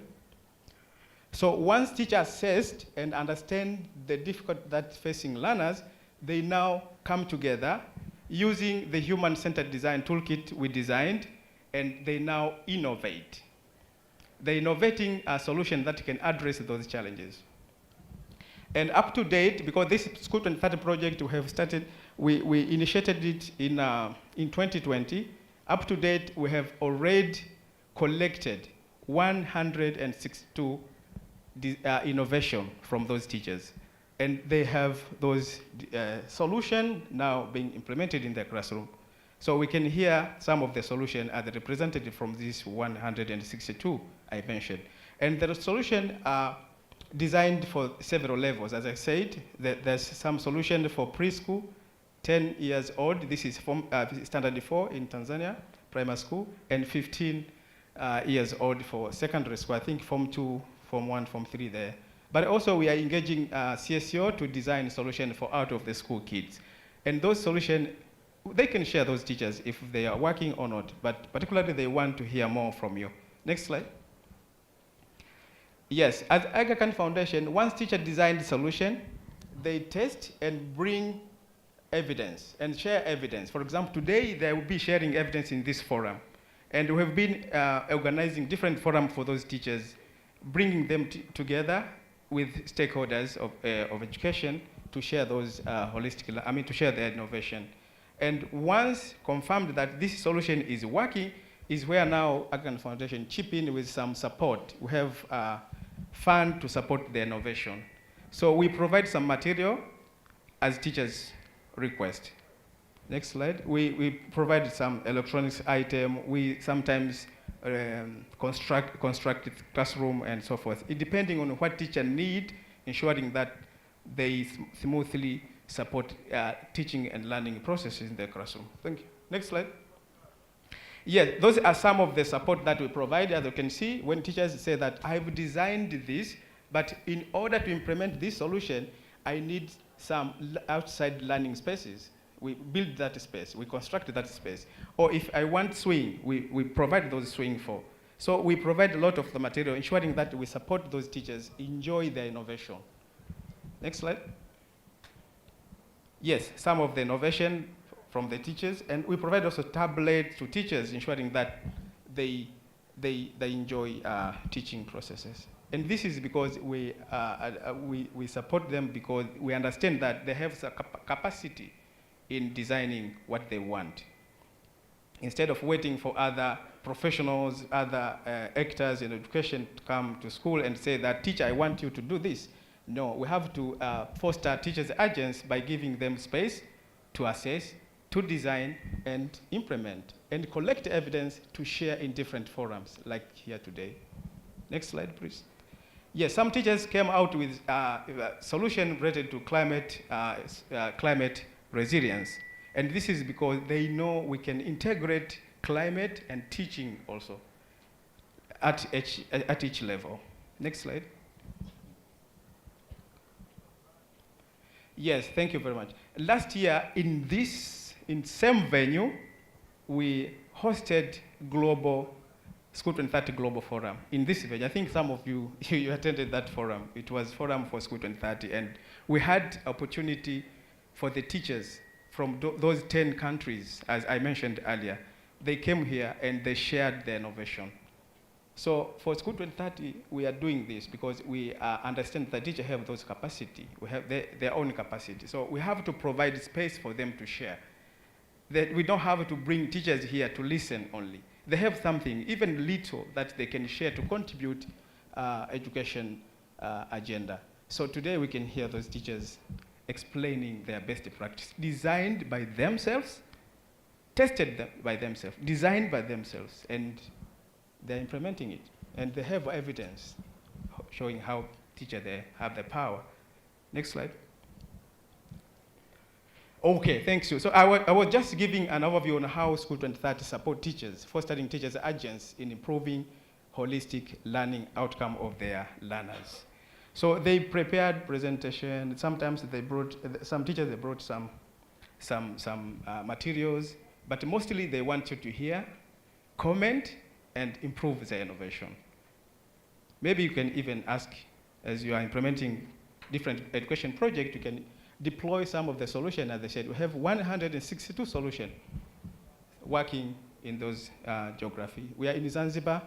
So once teachers assessed and understand the difficulty that's facing learners, they now come together using the human-centered design toolkit we designed, and they now innovate. They're innovating a solution that can address those challenges. And up to date, because this School 2030 project we have started, we initiated it in 2020. Up to date, we have already collected 162 innovation from those teachers. And they have those solutions now being implemented in their classroom. So we can hear some of the solutions as represented from these 162 I mentioned. And the solution are designed for several levels. As I said, there's some solution for preschool, 10 years old. This is standard 4 in Tanzania, primary school, and 15 years old for secondary school. I think Form 2, Form 1, Form 3 there. But also we are engaging CSO to design solution for out of the school kids. And those solutions, they can share those teachers if they are working or not, but particularly they want to hear more from you. Next slide. Yes, as Aga Khan Foundation, once teacher designed the solution, they test and bring evidence and share evidence. For example, today they will be sharing evidence in this forum. And we have been organizing different forums for those teachers, bringing them together with stakeholders of education to share those to share their innovation. And once confirmed that this solution is working, is where now Aga Khan Foundation chip in with some support. We have fund to support the innovation. So we provide some material as teachers request. Next slide. We provide some electronics item. We sometimes construct classroom and so forth. It depending on what teacher need, ensuring that they smoothly support teaching and learning processes in the classroom. Thank you. Next slide. Yes, those are some of the support that we provide. As you can see, when teachers say that I've designed this, but in order to implement this solution, I need some outside learning spaces. We build that space, we construct that space. Or if I want swing, we provide those swing for. So we provide a lot of the material, ensuring that we support those teachers, enjoy their innovation. Next slide. Yes, some of the innovation from the teachers, and we provide also tablets to teachers, ensuring that they enjoy teaching processes. And this is because we support them because we understand that they have capacity in designing what they want. Instead of waiting for other professionals, other actors in education to come to school and say that, teacher, I want you to do this. No, we have to foster teachers' agents by giving them space to assess, to design and implement, and collect evidence to share in different forums, like here today. Next slide, please. Yes, some teachers came out with a solution related to climate resilience. And this is because they know we can integrate climate and teaching also at each level. Next slide. Yes, thank you very much. Last year, in same venue, we hosted global School 2030 Global Forum. In this venue, I think some of you attended that forum. It was Forum for School 2030, and we had opportunity for the teachers from those 10 countries, as I mentioned earlier. They came here and they shared their innovation. So for School 2030, we are doing this because we understand that teachers have those capacity. We have their own capacity. So we have to provide space for them to share. That we don't have to bring teachers here to listen only. They have something, even little, that they can share to contribute education agenda. So today we can hear those teachers explaining their best practice, designed by themselves, tested by themselves, designed by themselves, and they're implementing it. And they have evidence showing how teachers they have the power. Next slide. Okay, thanks you. So I was just giving an overview on how School 2030 support teachers, fostering teachers' agents in improving holistic learning outcome of their learners. So they prepared presentation. Sometimes they brought, some teachers, they brought some materials, but mostly they want you to hear, comment, and improve their innovation. Maybe you can even ask, as you are implementing different education projects, you can deploy some of the solutions. As I said, we have 162 solutions working in those geography. We are in Zanzibar,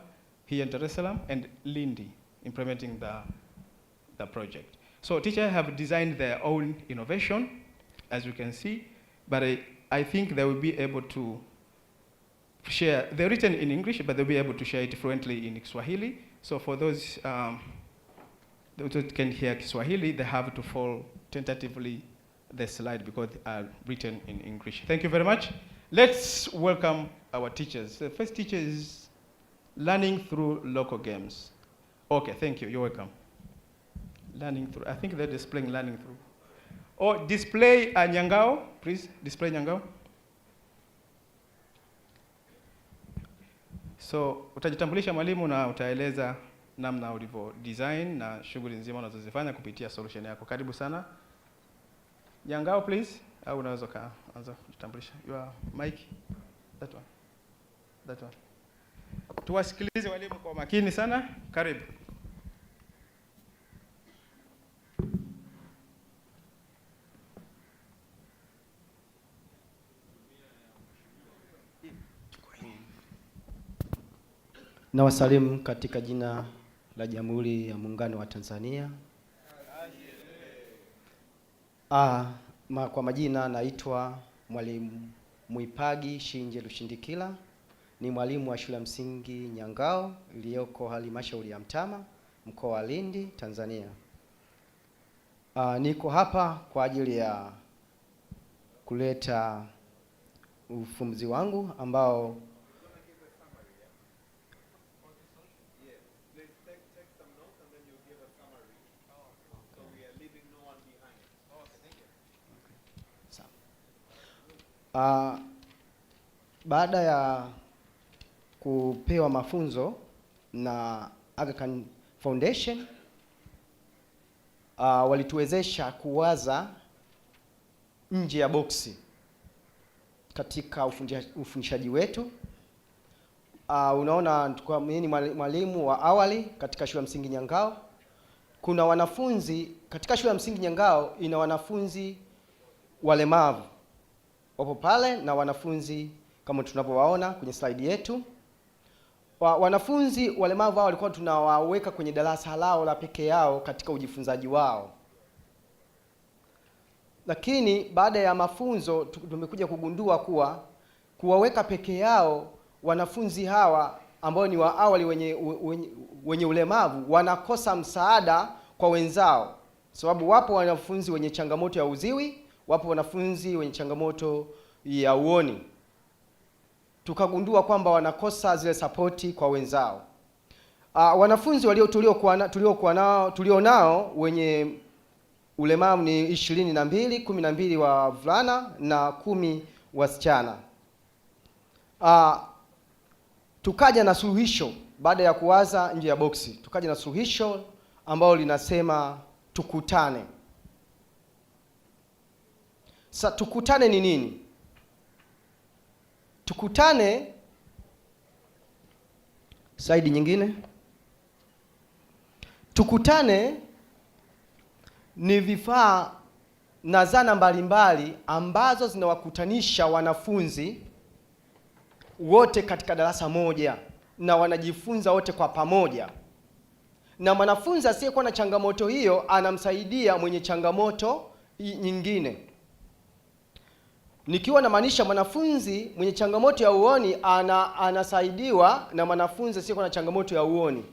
here in Dar es Salaam, and Lindi, implementing the project. So teachers have designed their own innovation, as you can see, but I think they will be able to share. They're written in English, but they'll be able to share it fluently in Kiswahili. So for those who can hear Kiswahili, they have to follow tentatively the slide because they are written in English. Thank you very much. Let's welcome our teachers. The first teacher is learning through local games. Okay, thank you. You're welcome. Learning through. I think they're displaying learning through. Oh, display Nyangao, please. Display Nyangao. So utajitambulisha mwalimu na utaeleza namna ulivyo design na shughuli nzima unazozifanya kupitia solution yako. Karibu sana. Nyangao, please. Au unaweza kaanza kujitambulisha. Your mic. That one. That one. Tuwasikilize walimu kwa makini sana. Karibu. Na wasalimu katika jina la Jamhuri ya Muungano wa Tanzania. Kwa majina naitwa Mwalimu Muipagi Shinje Lushindikila. Ni mwalimu wa shule ya msingi Nyangao iliyoko halmashauri ya Mtama, mkoa wa Lindi, Tanzania. Niko hapa kwa ajili ya kuleta ufumbuzi wangu ambao baada ya kupewa mafunzo na Aga Khan Foundation, walituwezesha kuwaza nje ya boksi katika ufundishaji wetu. Unaona, mimi ni mwalimu wa awali katika shule ya msingi Nyangao. Kuna wanafunzi katika shule ya msingi Nyangao, ina wanafunzi walemavu wapo pale na wanafunzi kama tunavyowaona kwenye slide yetu. Wanafunzi walemavu hao walikuwa tunawaweka kwenye darasa lao la peke yao katika ujifunzaji wao. Lakini baada ya mafunzo tumekuja kugundua kuwa kuwaweka peke yao wanafunzi hawa ambao ni wa awali wenye ulemavu wanakosa msaada kwa wenzao. Sababu wapo wanafunzi wenye changamoto ya uziwi, wapo wanafunzi wenye changamoto ya uoni. Tukagundua kwamba wanakosa zile sapoti kwa wenzao. Wanafunzi tulio nao wenye ulemavu ni 22, 12 wa vulana na 10 wasichana. Tukaja na suluhisho baada ya kuwaza nje ya boksi. Tukaja na suluhisho ambalo linasema tukutane. Sasa tukutane ni nini? Tukutane, slide nyingine. Tukutane ni vifaa na zana mbalimbali ambazo zinawakutanisha wanafunzi wote katika darasa moja na wanajifunza wote kwa pamoja. Na mwanafunzi asiyekuwa na changamoto hiyo anamsaidia mwenye changamoto nyingine. Nikiwa namaanisha mwanafunzi mwenye changamoto ya uoni anasaidiwa na mwanafunzi asiyekuwa na changamoto ya uoni.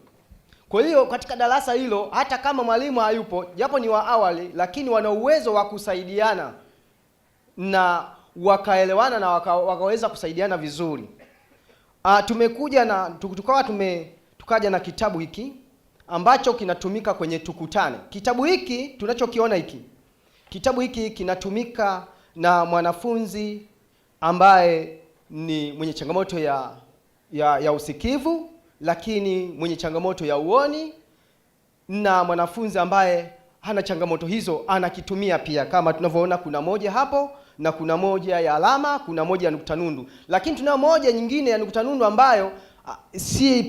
Kwa hiyo katika darasa hilo, hata kama mwalimu hayupo, japo ni wa awali, lakini wana uwezo wa kusaidiana na wakaelewana na wakaweza kusaidiana vizuri. Tukaja na kitabu hiki ambacho kinatumika kwenye tukutane. Kitabu hiki tunachokiona hiki, kitabu hiki kinatumika na mwanafunzi ambaye ni mwenye changamoto ya usikivu lakini mwenye changamoto ya uoni, na mwanafunzi ambaye hana changamoto hizo anakitumia pia, kama tunavyoona kuna moja hapo na kuna moja ya alama, kuna moja ya nukta nundu. Lakini tunayo moja nyingine ya nukta nundu ambayo si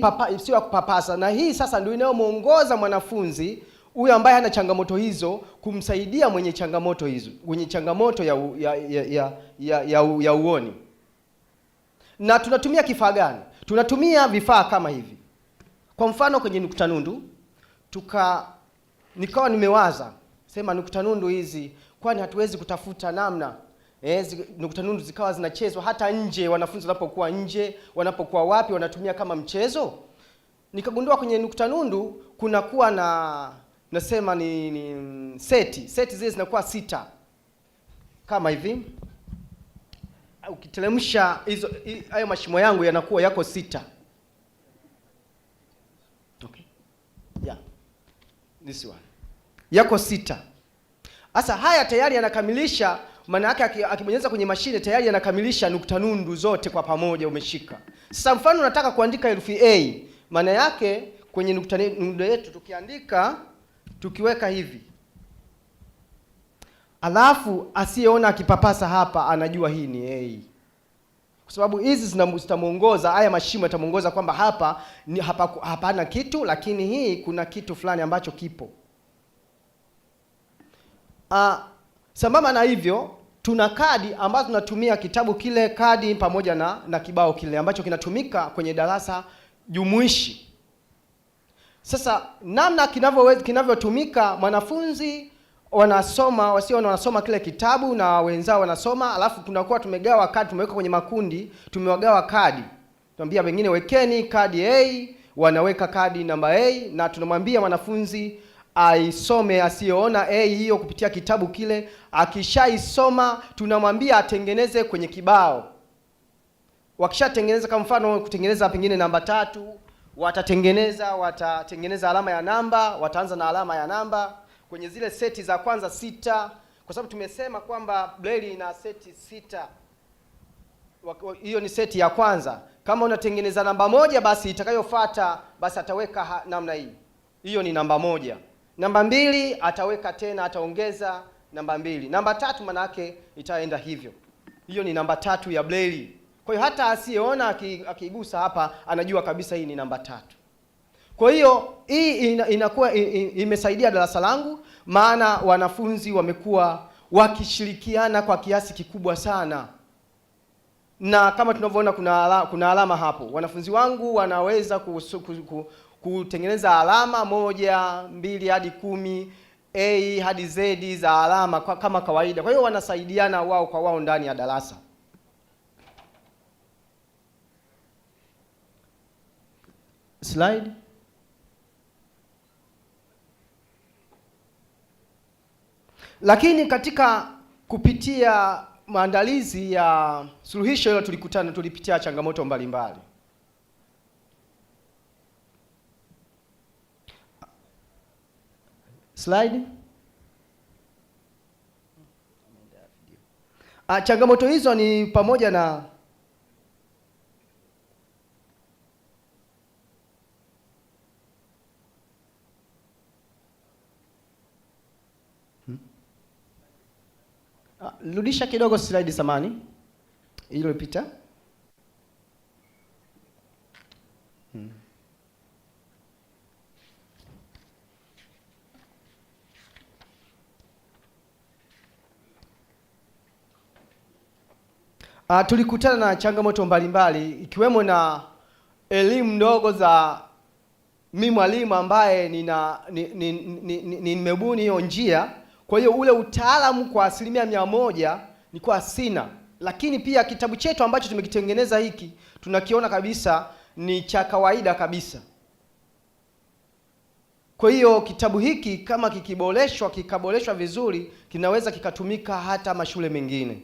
ya kupapasa, na hii sasa ndio inayomuongoza mwanafunzi huyu ambaye hana changamoto hizo kumsaidia mwenye changamoto hizo, mwenye changamoto ya uoni. Na tunatumia kifaa gani? Tunatumia vifaa kama hivi. Kwa mfano kwenye nukta nundu nikawa nimewaza sema nukta nundu hizi kwani hatuwezi kutafuta namna nukta nundu zikawa zinachezwa hata nje, wanafunzi wanapokuwa nje, wanapokuwa wapi, wanatumia kama mchezo. Nikagundua kwenye nukta nundu kuna kuwa nasema ni seti zile zinakuwa 6 kama hivi. Ukiteremsha hizo hayo mashimo yangu yanakuwa yako 6. Okay. Yeah. This one. Yako 6. Sasa haya tayari yanakamilisha, maana yake akibonyeza kwenye mashine tayari yanakamilisha nukta nundu zote kwa pamoja umeshika. Sasa mfano nataka kuandika herufi A, maana yake kwenye nukta nundu yetu tukiandika, tukiweka hivi, alafu asiyeona akipapasa hapa anajua hii ni A. Kwa sababu hizi zitamuongoza, haya mashimo yatamuongoza kwamba hapa ni hapana kitu, lakini hii kuna kitu fulani ambacho kipo. Sambamba na hivyo tuna kadi ambazo tunatumia kitabu kile, kadi pamoja na kibao kile ambacho kinatumika kwenye darasa jumuishi. Sasa namna kinavyotumika, mwanafunzi wanasoma, wanasoma kile kitabu na wenzao wanasoma, alafu tunakuwa tumegawa kadi, tumeweka kwenye makundi, tumewagawa kadi. Tunamwambia wengine wekeni kadi A, wanaweka kadi namba A, na tunamwambia mwanafunzi aisome asiyeona A hiyo kupitia kitabu kile. Akishaisoma tunamwambia atengeneze kwenye kibao. Wakishatengeneza, kama mfano kutengeneza pengine namba 3, watatengeneza alama ya namba, wataanza na alama ya namba kwenye zile seti za kwanza 6, kwa sababu tumesema kwamba Braille ina seti 6. Hiyo ni seti ya kwanza. Kama unatengeneza namba 1, basi itakayofuata basi ataweka namna hii. Hiyo ni namba 1. Namba 2 ataweka tena, ataongeza namba 2. Namba 3 maana yake itaenda hivyo. Hiyo ni namba 3 ya Braille. Kwa hiyo hata asiyeona akigusa hapa anajua kabisa hii ni namba 3. Kwa hiyo hii inakuwa imesaidia darasa langu, maana wanafunzi wamekuwa wakishirikiana kwa kiasi kikubwa sana. Na kama tunavyoona kuna alama hapo. Wanafunzi wangu wanaweza kutengeneza alama 1, 2 hadi 10, A hadi Z za alama kama kawaida. Kwa hiyo wanasaidiana wao kwa wao ndani ya darasa. Slide. Lakini katika kupitia maandalizi ya suluhisho hilo tulipitia changamoto mbalimbali. Slide. Changamoto hizo ni pamoja na rudisha kidogo slide samani. Hilo lipita. Tulikutana na changamoto mbalimbali ikiwemo na elimu ndogo za mimi mwalimu ambaye nimebuni hiyo njia. Kwa hiyo ule utaalamu kwa 100% nilikuwa sina. Lakini pia kitabu chetu ambacho tumekitengeneza hiki tunakiona kabisa ni cha kawaida kabisa. Kwa hiyo kitabu hiki kama kikaboreshwa vizuri kinaweza kikatumika hata mashule mengine.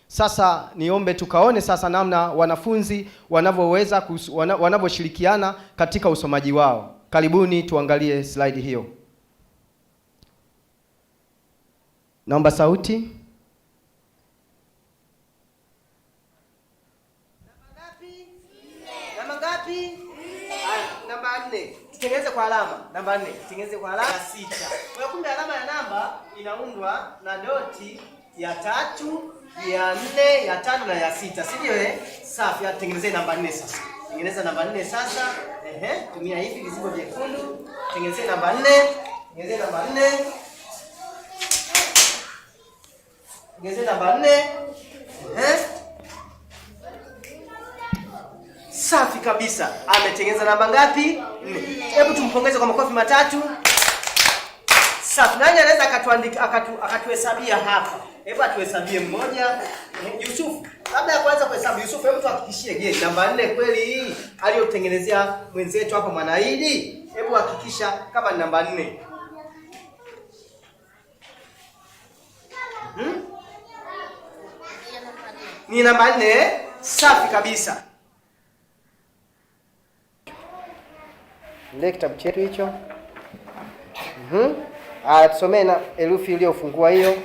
Sasa niombe tukaone sasa namna wanafunzi wanavyoshirikiana katika usomaji wao. Karibuni tuangalie slide hiyo. Naomba sauti. 4. Tutengeneze kwa alama. Namba 4. Tutengeneze kwa alama 6. Kwa kumbe alama ya namba inaundwa na doti ya 3, ya 4, ya 5 na ya 6. Si ndio Safi, tutengeneze namba 4 sasa. Tengeneza namba 4 sasa. Tumia hivi vizibo vyekundu. Tengeneze namba 4. Tengeneze namba 4. Tengeneze namba 4. Safi kabisa. Ametengeneza namba ngapi? 4. Hebu tumpongeze kwa makofi matatu. Safi. Nani anaweza akatuhesabia hapa? Hebu atuhesabie mmoja. Yusuf, labda ya kwanza kuhesabu. Yusuf, hebu tuhakikishie, je, namba 4 kweli hii aliyotengenezea mwenzetu hapa Mwanaidi? Hebu hakikisha kama ni namba 4. Ni namba 4. Safi kabisa. Ndio kitabu chetu hicho. Tusomee na herufi iliyofungua hiyo.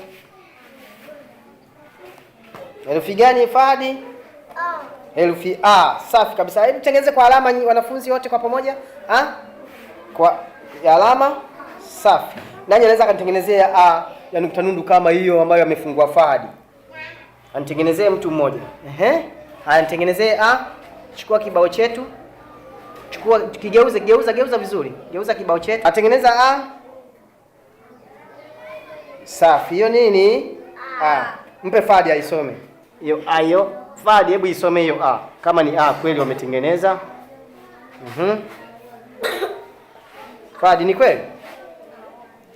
Herufi gani Fadi? A. Herufi A. Safi kabisa. Hebu tengeneze kwa alama wanafunzi wote kwa pamoja. Kwa alama. Safi. Nani anaweza kanitengenezea A ya nukta nundu kama hiyo ambayo amefungua Fadi? Anitengenezee mtu mmoja. Haya, nitengenezee A. Chukua kibao chetu. Chukua geuza vizuri. Geuza kibao chetu. Atengeneza A. Safi. Hiyo nini? A. Mpe Fadi aisome. Hiyo A hiyo. Fadi, hebu isome hiyo A. Kama ni A kweli wametengeneza. Fadi, ni kweli?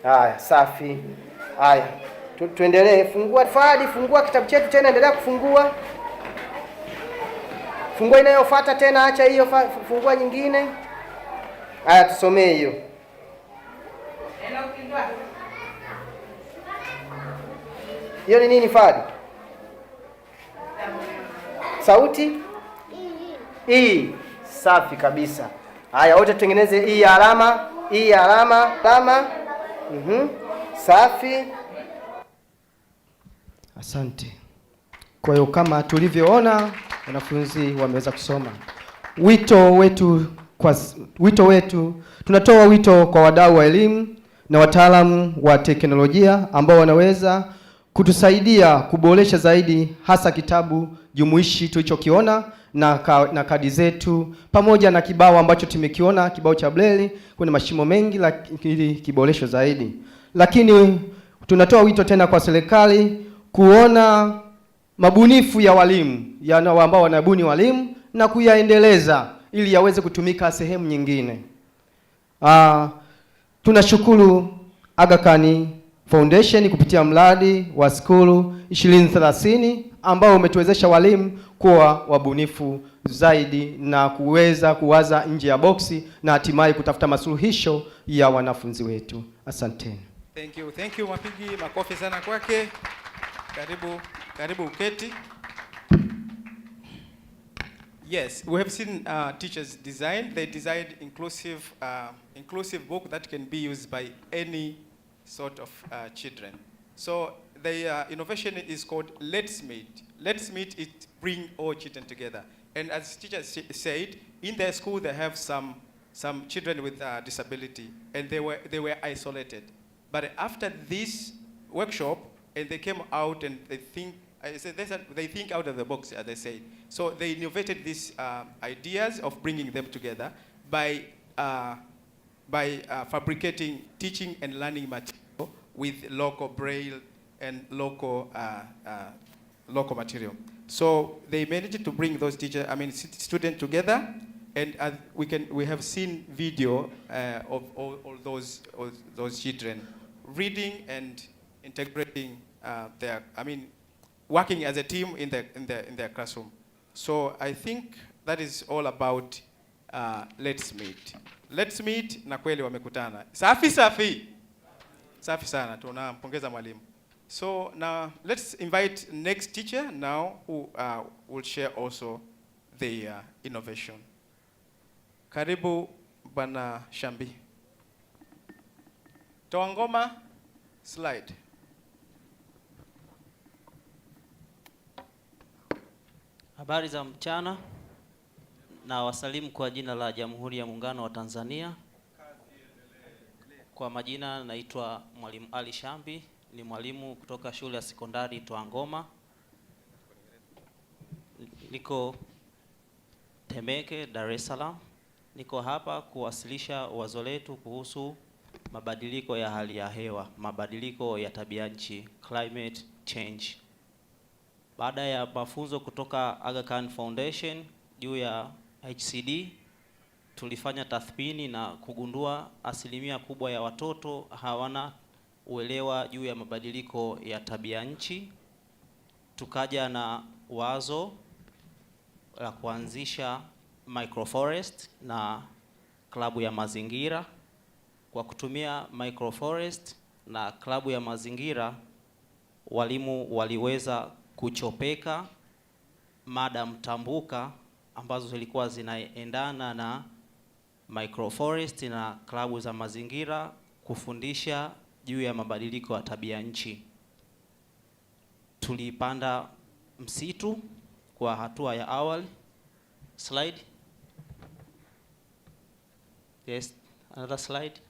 Haya, safi. Haya. Tuendelee. Fungua Fadi, fungua kitabu chetu tena, endelea kufungua. Fungua inayofuata tena, acha hiyo, fungua nyingine. Haya, tusomee hiyo. Hiyo ni nini Fadi? Sauti? E. Safi kabisa. Haya, wote tutengeneze E ya alama. E ya alama. Safi. Asante. Kwa hiyo kama tulivyoona wanafunzi wameweza kusoma. Wito wetu tunatoa wito kwa wadau wa elimu na wataalamu wa teknolojia ambao wanaweza kutusaidia kuboresha zaidi hasa kitabu jumuishi tulichokiona na kadi zetu pamoja na kibao ambacho tumekiona, kibao cha Braille kuna mashimo mengi, lakini kiboresho zaidi. Lakini tunatoa wito tena kwa serikali kuona mabunifu ya walimu ambao wanabuni walimu na kuyaendeleza ili yaweze kutumika sehemu nyingine. Tunashukuru Aga Khan Foundation kupitia mradi wa Skulu 2030 ambao umetuwezesha walimu kuwa wabunifu zaidi na kuweza kuwaza nje ya boksi na hatimaye kutafuta masuluhisho ya wanafunzi wetu. Asanteni. Thank you. Mapigi makofi sana kwake. Karibu uketi. Yes, we have seen teachers design. They designed inclusive book that can be used by any sort of children. So the innovation is called Let's Meet. Let's Meet it bring all children together. And as teachers said, in their school they have some children with disability, and they were isolated. But after this workshop, and they came out and they think out of the box, as they say. So they innovated these ideas of bringing them together by fabricating teaching and learning material with local Braille and local material. So they managed to bring those students together, and we have seen video of all those children reading and integrating working as a team in their classroom. So I think that is all about Let's Meet. Let's Meet na kweli wamekutana. Safi sana, tunampongeza mwalimu. So now let's invite next teacher now who will share also the innovation. Karibu Bwana Shambi. Toa ngoma, slide. Habari za mchana. Na wasalimu kwa jina la Jamhuri ya Muungano wa Tanzania. Kwa majina naitwa Mwalimu Ali Shambi, ni mwalimu kutoka shule ya sekondari Twangoma. Niko Temeke, Dar es Salaam. Niko hapa kuwasilisha wazo letu kuhusu mabadiliko ya hali ya hewa, mabadiliko ya tabia nchi, climate change. Baada ya mafunzo kutoka Aga Khan Foundation juu ya HCD, tulifanya tathmini na kugundua asilimia kubwa ya watoto hawana uelewa juu ya mabadiliko ya tabia nchi. Tukaja na wazo la kuanzisha microforest na klabu ya mazingira. Kwa kutumia microforest na klabu ya mazingira, walimu waliweza kuchopeka mada mtambuka ambazo zilikuwa zinaendana na microforest na klabu za mazingira kufundisha juu ya mabadiliko ya tabia nchi. Tulipanda msitu kwa hatua ya awali. Slide. Yes, another slide.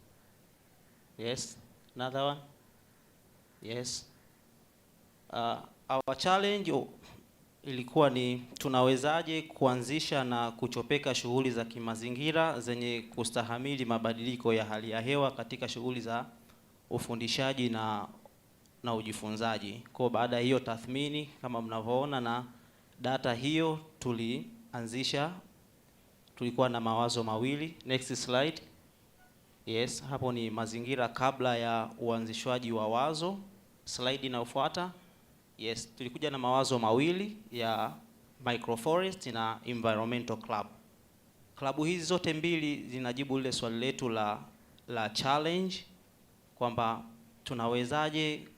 Yes, another one. Yes. Our challenge ilikuwa ni tunawezaje kuanzisha na kuchopeka shughuli za kimazingira zenye kustahamili mabadiliko ya hali ya hewa katika shughuli za ufundishaji na ujifunzaji. Kwa baada ya hiyo tathmini, kama mnavyoona na data hiyo, tulikuwa na mawazo mawili. Next slide. Yes, hapo ni mazingira kabla ya uanzishwaji wa wazo. Slide inayofuata. Yes, tulikuja na mawazo mawili ya microforest na environmental club. Klabu hizi zote mbili zinajibu lile swali letu la challenge kwamba tunawezaje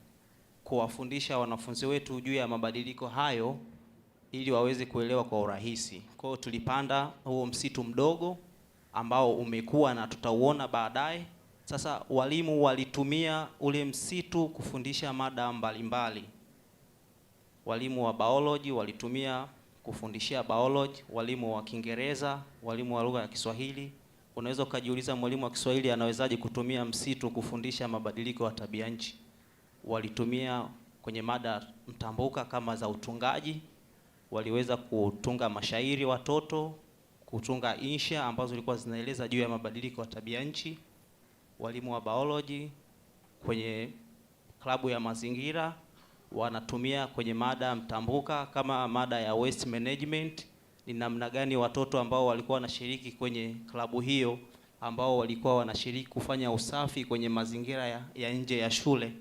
kuwafundisha wanafunzi wetu juu ya mabadiliko hayo ili waweze kuelewa kwa urahisi. Kwa hiyo tulipanda huo msitu mdogo ambao umekuwa na tutauona baadaye. Sasa walimu walitumia ule msitu kufundisha mada mbalimbali. Walimu wa biology walitumia kufundishia biology, walimu wa Kiingereza, walimu wa lugha ya Kiswahili. Unaweza ukajiuliza mwalimu wa Kiswahili anawezaje kutumia msitu kufundisha mabadiliko ya tabia nchi? Walitumia kwenye mada mtambuka kama za utungaji, waliweza kutunga mashairi watoto, kutunga insha ambazo zilikuwa zinaeleza juu ya mabadiliko ya tabia nchi. Walimu wa biology kwenye klabu ya mazingira wanatumia kwenye mada mtambuka kama mada ya waste management, ni namna gani watoto ambao walikuwa wanashiriki kwenye klabu hiyo ambao walikuwa wanashiriki kufanya usafi kwenye mazingira ya nje ya shule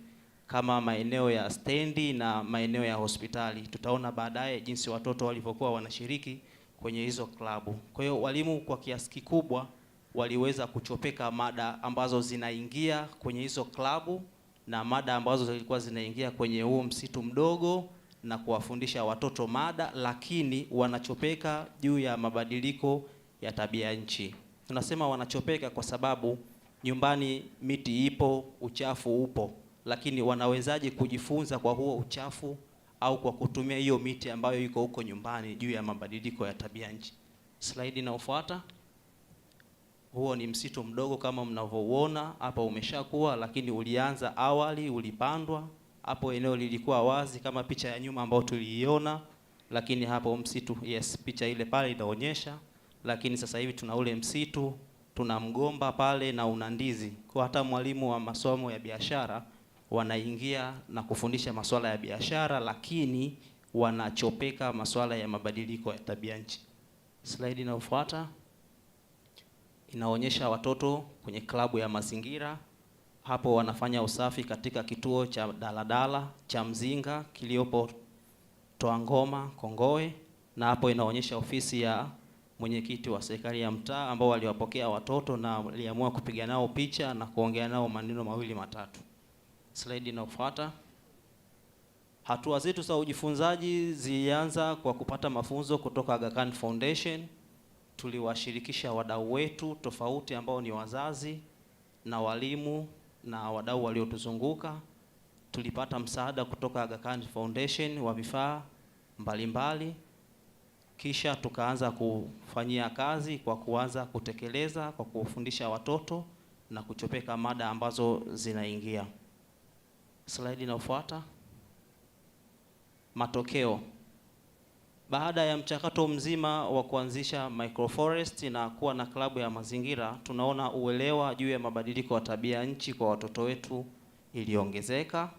kama maeneo ya stendi na maeneo ya hospitali. Tutaona baadaye jinsi watoto walivyokuwa wanashiriki kwenye hizo klabu. Kwa hiyo walimu kwa kiasi kikubwa waliweza kuchopeka mada ambazo zinaingia kwenye hizo klabu na mada ambazo zilikuwa zinaingia kwenye huo msitu mdogo na kuwafundisha watoto mada, lakini wanachopeka juu ya mabadiliko ya tabia nchi. Tunasema wanachopeka kwa sababu nyumbani miti ipo, uchafu upo, lakini wanawezaje kujifunza kwa huo uchafu au kwa kutumia hiyo miti ambayo iko huko nyumbani juu ya mabadiliko ya tabia nchi? Slide inayofuata. Huo ni msitu mdogo kama mnavyouona hapa, umeshakuwa, lakini ulianza awali, ulipandwa. Hapo eneo lilikuwa wazi kama picha ya nyuma ambayo tuliiona, lakini hapo msitu, yes, picha ile pale inaonyesha, lakini sasa hivi tuna ule msitu, tuna mgomba pale na una ndizi. Kwa hata mwalimu wa masomo ya biashara wanaingia na kufundisha masuala ya biashara, lakini wanachopeka masuala ya mabadiliko ya tabia nchi. Slide inayofuata inaonyesha watoto kwenye klabu ya mazingira. Hapo wanafanya usafi katika kituo cha daladala cha Mzinga kiliopo Twangoma, Kongowe, na hapo inaonyesha ofisi ya mwenyekiti wa serikali ya mtaa ambao waliwapokea watoto na waliamua kupiga nao picha na kuongea nao maneno mawili matatu. Slide inayofuata. Hatua zetu za ujifunzaji zilianza kwa kupata mafunzo kutoka Aga Khan Foundation. Tuliwashirikisha wadau wetu tofauti ambao ni wazazi na walimu na wadau waliotuzunguka. Tulipata msaada kutoka Aga Khan Foundation wa vifaa mbalimbali. kisha tukaanza kufanyia kazi kwa kuanza kutekeleza kwa kufundisha watoto na kuchopeka mada ambazo zinaingia. Slide inayofuata. Matokeo. Baada ya mchakato mzima wa kuanzisha microforest na kuwa na klabu ya mazingira, tunaona uelewa juu ya mabadiliko ya tabia nchi kwa watoto wetu iliongezeka.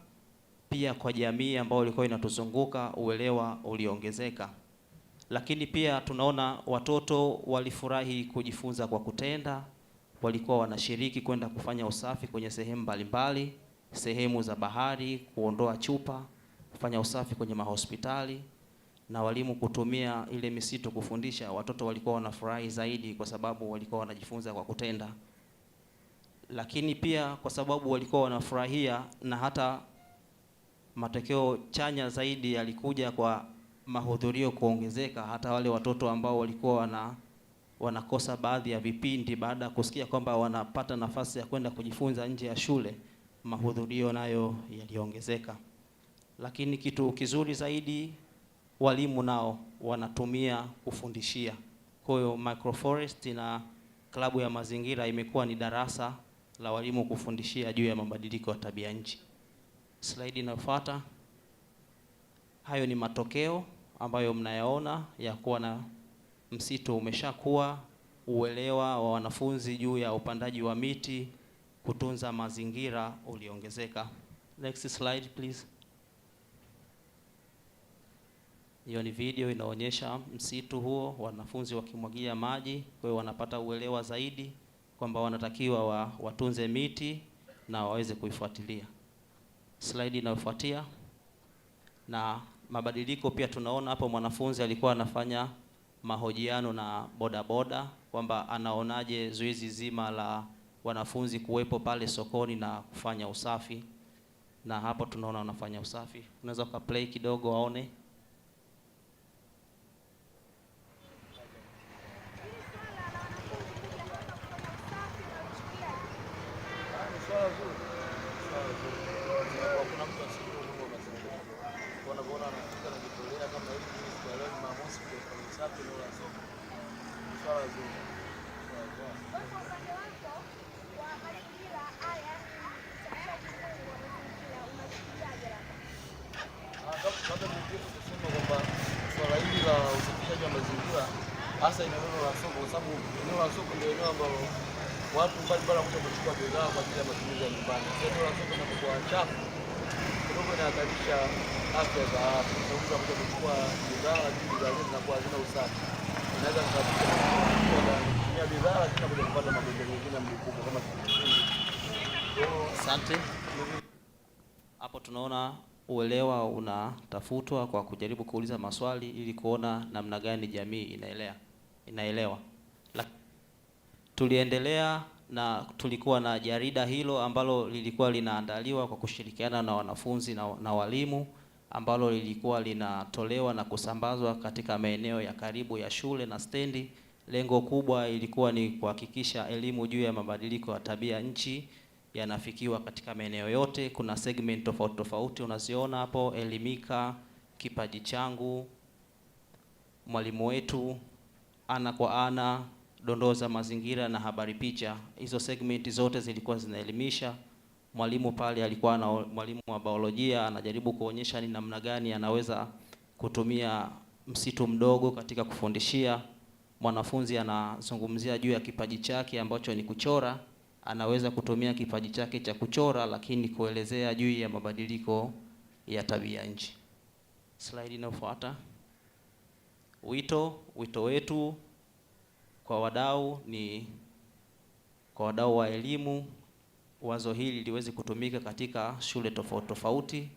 Pia kwa jamii ambayo ilikuwa inatuzunguka uelewa uliongezeka. Lakini pia tunaona watoto walifurahi kujifunza kwa kutenda, walikuwa wanashiriki kwenda kufanya usafi kwenye sehemu mbalimbali, sehemu za bahari, kuondoa chupa, kufanya usafi kwenye mahospitali, na walimu kutumia ile misitu kufundisha. Watoto walikuwa wanafurahi zaidi kwa sababu walikuwa wanajifunza kwa kutenda. Lakini pia kwa sababu walikuwa wanafurahia, na hata matokeo chanya zaidi yalikuja kwa mahudhurio kuongezeka. Hata wale watoto ambao walikuwa wanakosa baadhi ya vipindi, baada ya kusikia kwamba wanapata nafasi ya kwenda kujifunza nje ya shule, mahudhurio nayo yaliongezeka. Lakini kitu kizuri zaidi, walimu nao wanatumia kufundishia. Kwa hiyo microforest na klabu ya mazingira imekuwa ni darasa la walimu kufundishia juu ya mabadiliko ya tabia nchi. Slide inayofuata. Hayo ni matokeo ambayo mnayaona ya kuwa na msitu umeshakuwa, uelewa wa wanafunzi juu ya upandaji wa miti, kutunza mazingira uliongezeka. Next slide please. Hiyo ni video inaonyesha msitu huo, wanafunzi wakimwagia maji, kwa hiyo wanapata uelewa zaidi kwamba wanatakiwa watunze miti na waweze kuifuatilia. Slide inayofuatia. Na mabadiliko pia tunaona hapo, mwanafunzi alikuwa anafanya mahojiano na bodaboda kwamba anaonaje zoezi zima la wanafunzi kuwepo pale sokoni na kufanya usafi, na hapo tunaona wanafanya usafi. Unaweza ukaplay kidogo waone. Swala hili la usafishaji wa mazingira hasa eneo la soko, kwa sababu eneo la soko ndio eneo ambalo watu mbalimbali wanakuja kuchukua bidhaa kwa ajili ya matumizi ya nyumbani. Eneo la soko linapokuwa chafu kidogo inahatarisha afya za watu. Sababu wanakuja kuchukua bidhaa lakini bidhaa hizo zinakuwa hazina usafi. Inaweza kusababisha kutumia bidhaa lakini kuja kupata magonjwa mengine ya mlipuko kama kipindupindu. Asante. Hapo tunaona uelewa unatafutwa kwa kujaribu kuuliza maswali ili kuona namna gani jamii inaelewa. Tuliendelea na tulikuwa na jarida hilo ambalo lilikuwa linaandaliwa kwa kushirikiana na wanafunzi na walimu, ambalo lilikuwa linatolewa na kusambazwa katika maeneo ya karibu ya shule na stendi. Lengo kubwa ilikuwa ni kuhakikisha elimu juu ya mabadiliko ya tabia nchi yanafikiwa katika maeneo yote. Kuna segment tofauti tofauti unaziona hapo: Elimika, Kipaji Changu, Mwalimu Wetu, Ana kwa Ana, Dondoo za Mazingira na Habari Picha. Hizo segment zote zilikuwa zinaelimisha. Mwalimu pale alikuwa na mwalimu wa biolojia anajaribu kuonyesha ni namna gani anaweza kutumia msitu mdogo katika kufundishia. Mwanafunzi anazungumzia juu ya kipaji chake ambacho ni kuchora. Anaweza kutumia kipaji chake cha kuchora lakini kuelezea juu ya mabadiliko ya tabia nchi. Slide inayofuata. Wito wetu kwa wadau ni kwa wadau wa elimu, wazo hili liweze kutumika katika shule tofauti tofauti.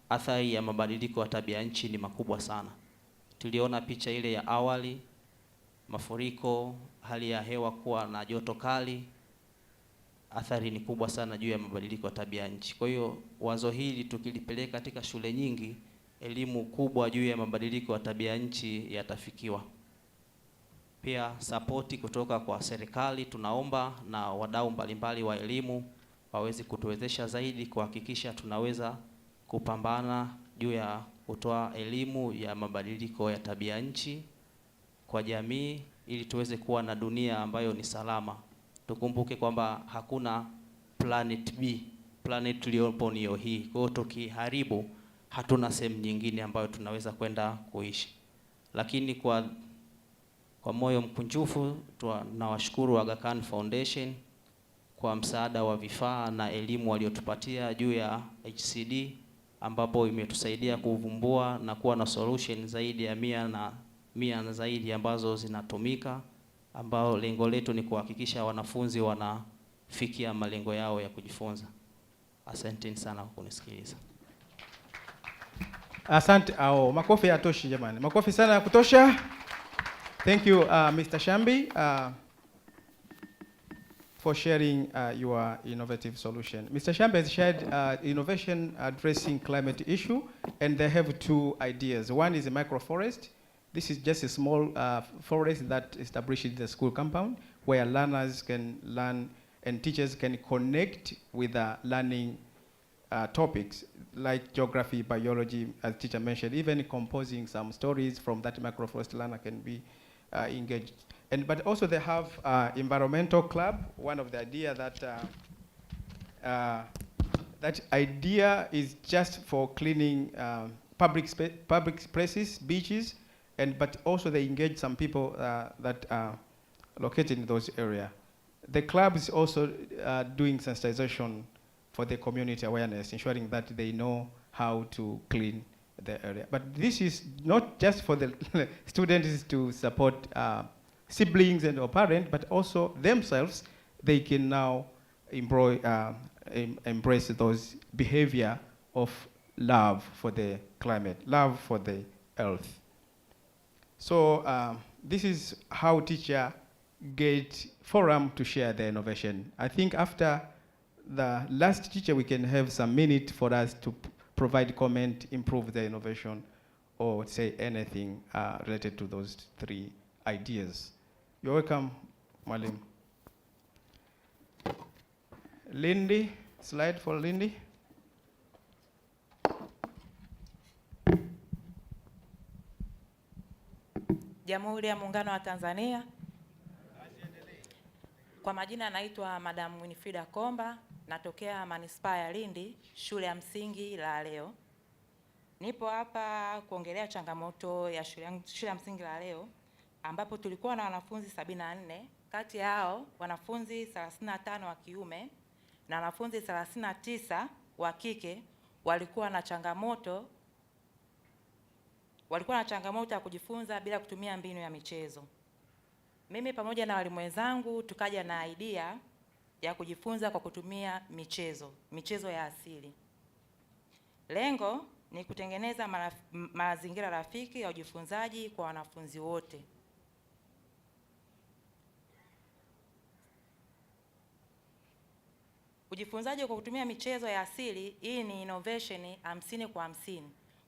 Athari ya mabadiliko ya tabia nchi ni makubwa sana. Tuliona picha ile ya awali, mafuriko, hali ya hewa kuwa na joto kali. Athari ni kubwa sana juu ya mabadiliko ya tabia nchi. Kwa hiyo wazo hili tukilipeleka katika shule nyingi, elimu kubwa juu ya mabadiliko ya tabia nchi yatafikiwa. Pia sapoti kutoka kwa serikali tunaomba, na wadau mbalimbali wa elimu waweze kutuwezesha zaidi kuhakikisha tunaweza kupambana juu ya kutoa elimu ya mabadiliko ya tabia nchi kwa jamii ili tuweze kuwa na dunia ambayo ni salama. Tukumbuke kwamba hakuna planet B, planet tuliyopo ni hii. Kwa hiyo tukiharibu hatuna sehemu nyingine ambayo tunaweza kwenda kuishi. Lakini kwa moyo mkunjufu tunawashukuru Aga Khan Foundation kwa msaada wa vifaa na elimu waliotupatia juu ya HCD, ambapo imetusaidia kuvumbua na kuwa na solution zaidi ya 100 na zaidi ambazo zinatumika, ambao lengo letu ni kuhakikisha wanafunzi wanafikia malengo yao ya kujifunza. Asanteni sana kwa kunisikiliza. Asante. Makofi yatoshi jamani. Makofi sana ya kutosha. Thank you Mr. Shambi for sharing your innovative solution. Mr. Shambi has shared innovation addressing climate issue, and they have 2 ideas. One is a microforest. This is just a small forest that established in the school compound where learners can learn and teachers can connect with the learning topics like geography, biology, as teacher mentioned. Even composing some stories from that microforest, learner can be engaged. But also they have environmental club. One of the idea that idea is just for cleaning public places, beaches, but also they engage some people that are located in those areas. The club is also doing sensitization for the community awareness, ensuring that they know how to clean the area. But this is not just for the students to support siblings and or parents, but also themselves. They can now embrace those behavior of love for the climate, love for the earth. So this is how teacher get forum to share their innovation. I think after the last teacher, we can have some minute for us to provide comment, improve the innovation, or say anything related to those 3 ideas. You're welcome, Malim. Lindy, slide for Lindy. Jamhuri ya Muungano wa Tanzania. Kwa majina naitwa Madam Winifrida Komba, natokea Manispaa ya Lindi, shule ya msingi La Leo. Nipo hapa kuongelea changamoto ya shule ya msingi La Leo, ambapo tulikuwa na wanafunzi 74, kati yao wanafunzi 35 wa kiume na wanafunzi 39 wa kike walikuwa na changamoto ya kujifunza bila kutumia mbinu ya michezo. Mimi pamoja na walimu wenzangu tukaja na idea ya kujifunza kwa kutumia michezo ya asili. Lengo ni kutengeneza mazingira rafiki ya ujifunzaji kwa wanafunzi wote. Ujifunzaji kwa kutumia michezo ya asili, hii ni innovation 50 kwa 50.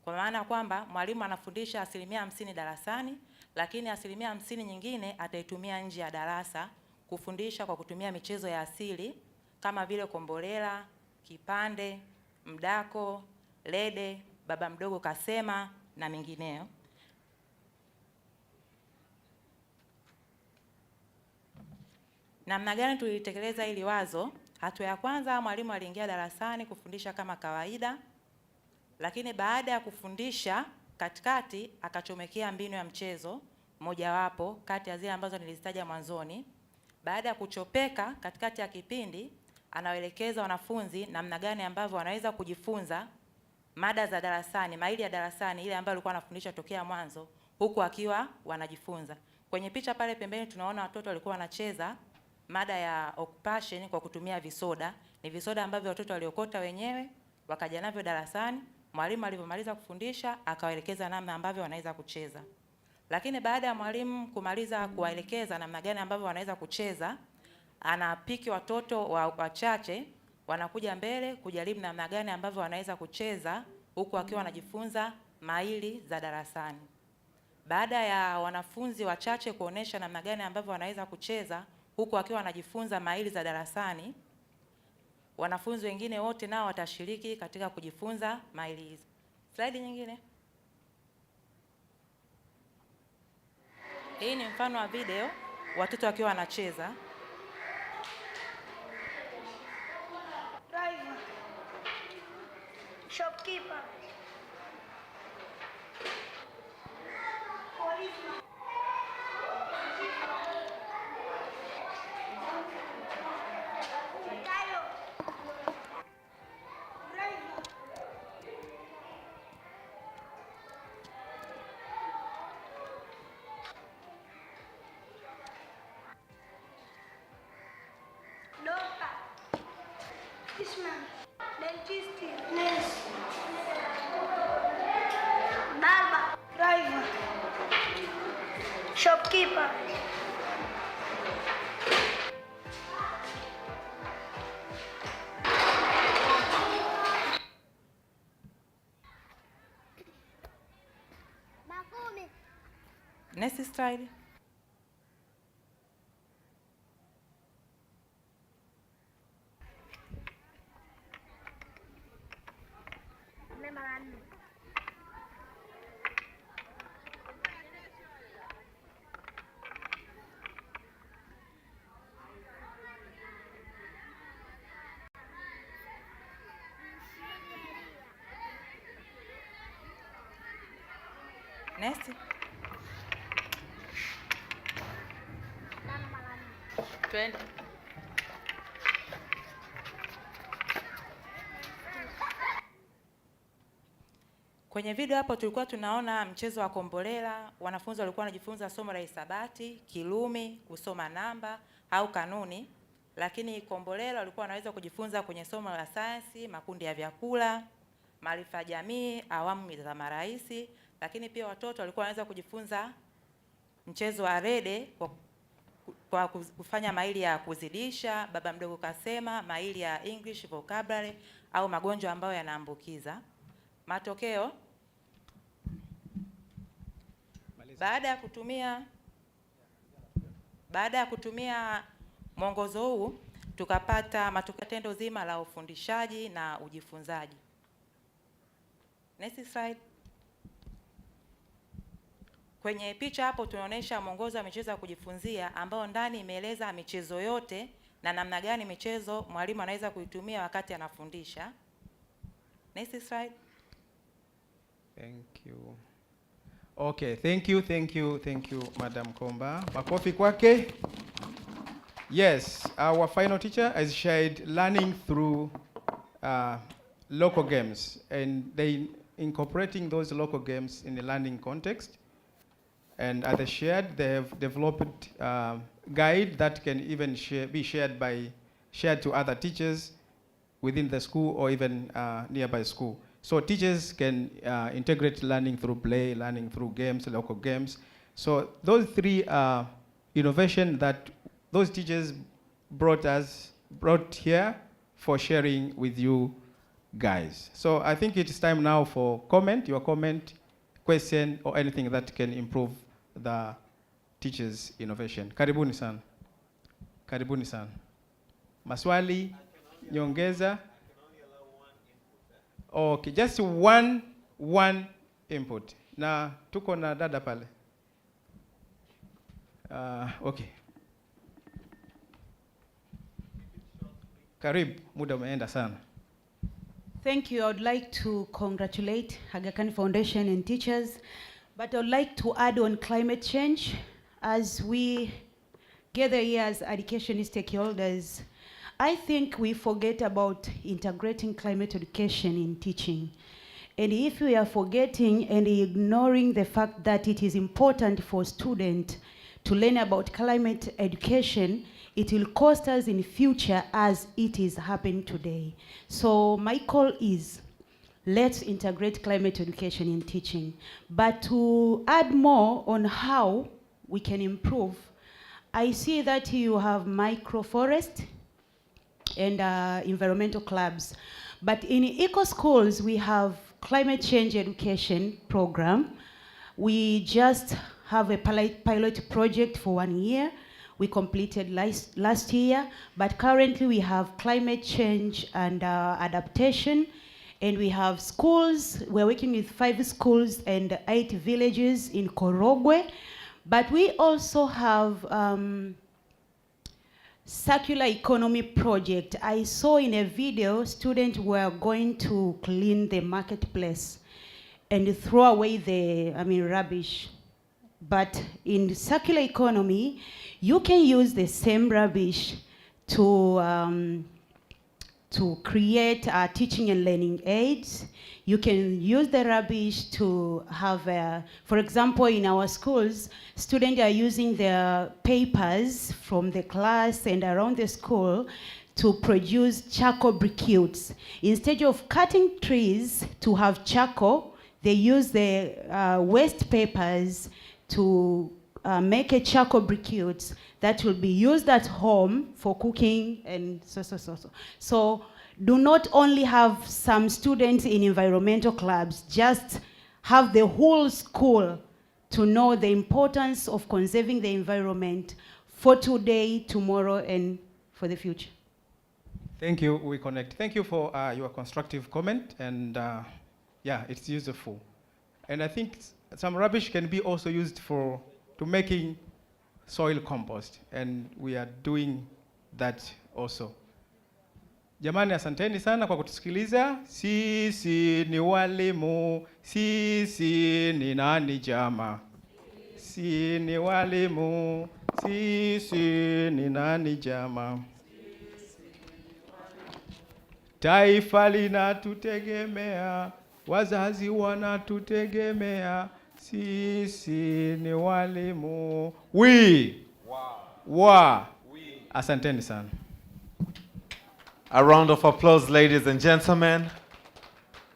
Kwa maana kwamba mwalimu anafundisha 50% darasani, lakini 50% nyingine ataitumia nje ya darasa kufundisha kwa kutumia michezo ya asili kama vile kombolela, kipande, mdako, lede, baba mdogo kasema na mengineyo. Namna gani tulitekeleza hili wazo? Hatua ya kwanza, mwalimu aliingia darasani kufundisha kama kawaida, lakini baada ya kufundisha katikati akachomekea mbinu ya mchezo mojawapo kati ya zile ambazo nilizitaja mwanzoni. Baada ya kuchopeka katikati ya kipindi, anawaelekeza wanafunzi namna gani ambavyo wanaweza kujifunza mada za darasani, maili ya darasani ile ambayo alikuwa anafundisha tokea mwanzo, huku akiwa wanajifunza. Kwenye picha pale pembeni tunaona watoto walikuwa wanacheza mada ya occupation kwa kutumia visoda. Ni visoda ambavyo watoto waliokota wenyewe wakaja navyo darasani. Mwalimu alipomaliza kufundisha akawaelekeza namna ambavyo wanaweza kucheza. Lakini baada ya mwalimu kumaliza kuwaelekeza namna gani ambavyo wanaweza kucheza, anapiki watoto wachache wanakuja mbele kujaribu namna gani ambavyo wanaweza kucheza huku wakiwa wanajifunza maili za darasani. Baada ya wanafunzi wachache kuonesha namna gani ambavyo wanaweza kucheza huku wakiwa wanajifunza maili za darasani, wanafunzi wengine wote nao watashiriki katika kujifunza maili hizi. Slide nyingine. Hii ni mfano wa video watoto wakiwa wanacheza. Driver. Shopkeeper. Policeman. Tayo. Driver. Doctor. Policeman. Dentist. Nurse. Barber. Driver. Shopkeeper. Next slide. Next. Twende. Kwenye video hapo tulikuwa tunaona mchezo wa kombolela, wanafunzi walikuwa wanajifunza somo la hisabati, kilumi, kusoma namba au kanuni, lakini kombolela walikuwa wanaweza kujifunza kwenye somo la sayansi, makundi ya vyakula, maarifa ya jamii, awamu za marais, lakini pia watoto walikuwa wanaweza kujifunza mchezo wa rede kwa kufanya maili ya kuzidisha, baba mdogo kasema, maili ya English vocabulary au magonjwa ambayo yanaambukiza. Matokeo, baada ya kutumia mwongozo huu tukapata matokeo tendo zima la ufundishaji na ujifunzaji. Next slide. Kwenye picha hapo tunaonyesha mwongozo wa michezo ya kujifunzia ambao ndani imeeleza michezo yote na namna gani michezo mwalimu anaweza kuitumia wakati anafundisha. Next slide. Thank you. Okay, thank you, Madam Komba. Makofi kwake. Yes, our final teacher has shared learning through local games, and they incorporating those local games in the learning context. And as they shared, they have developed guide that can even be shared to other teachers within the school or even nearby school. So teachers can integrate learning through play, learning through games, local games. So those three innovation that those teachers brought here for sharing with you guys. So I think it's time now for your comment, question, or anything that can improve the teachers' innovation. Karibuni sana. Karibuni sana. Maswali, nyongeza. Okay, just one input. Na tuko na dada pale. Okay. Karibu, muda umeenda sana. Thank you. I would like to congratulate Aga Khan Foundation and teachers, but I would like to add on climate change. As we gather here as education stakeholders, I think we forget about integrating climate education in teaching. And if we are forgetting and ignoring the fact that it is important for students to learn about climate education, it will cost us in future as it is happening today. So my call is, let's integrate climate education in teaching. But to add more on how we can improve, I see that you have microforest and environmental clubs. But in eco schools, we have climate change education program. We just have a pilot project for 1 year. We completed last year, but currently we have climate change and adaptation, and we have schools. We're working with 5 schools and 8 villages in Korogwe, But we also have circular economy project. I saw in a video students were going to clean the marketplace and throw away the rubbish. But in circular economy, you can use the same rubbish to create teaching and learning aids. You can use the rubbish to have, for example, in our schools, students are using their papers from the class and around the school to produce charcoal briquettes. Instead of cutting trees to have charcoal, they use the waste papers to make a charcoal briquette that will be used at home for cooking and so. So do not only have some students in environmental clubs, just have the whole school to know the importance of conserving the environment for today, tomorrow, and for the future. Thank you, we connect. Thank you for your constructive comment, and yeah, it's useful. And I think some rubbish can be also used to making soil compost, and we are doing that also. Jamani, asanteni sana kwa kutusikiliza. Sisi ni walimu, sisi ni nani jama? Sisi ni walimu, sisi ni nani jama? Taifa linatutegemea, wazazi wanatutegemea, sisi ni walimu. Asanteni sana. A round of applause, ladies and gentlemen.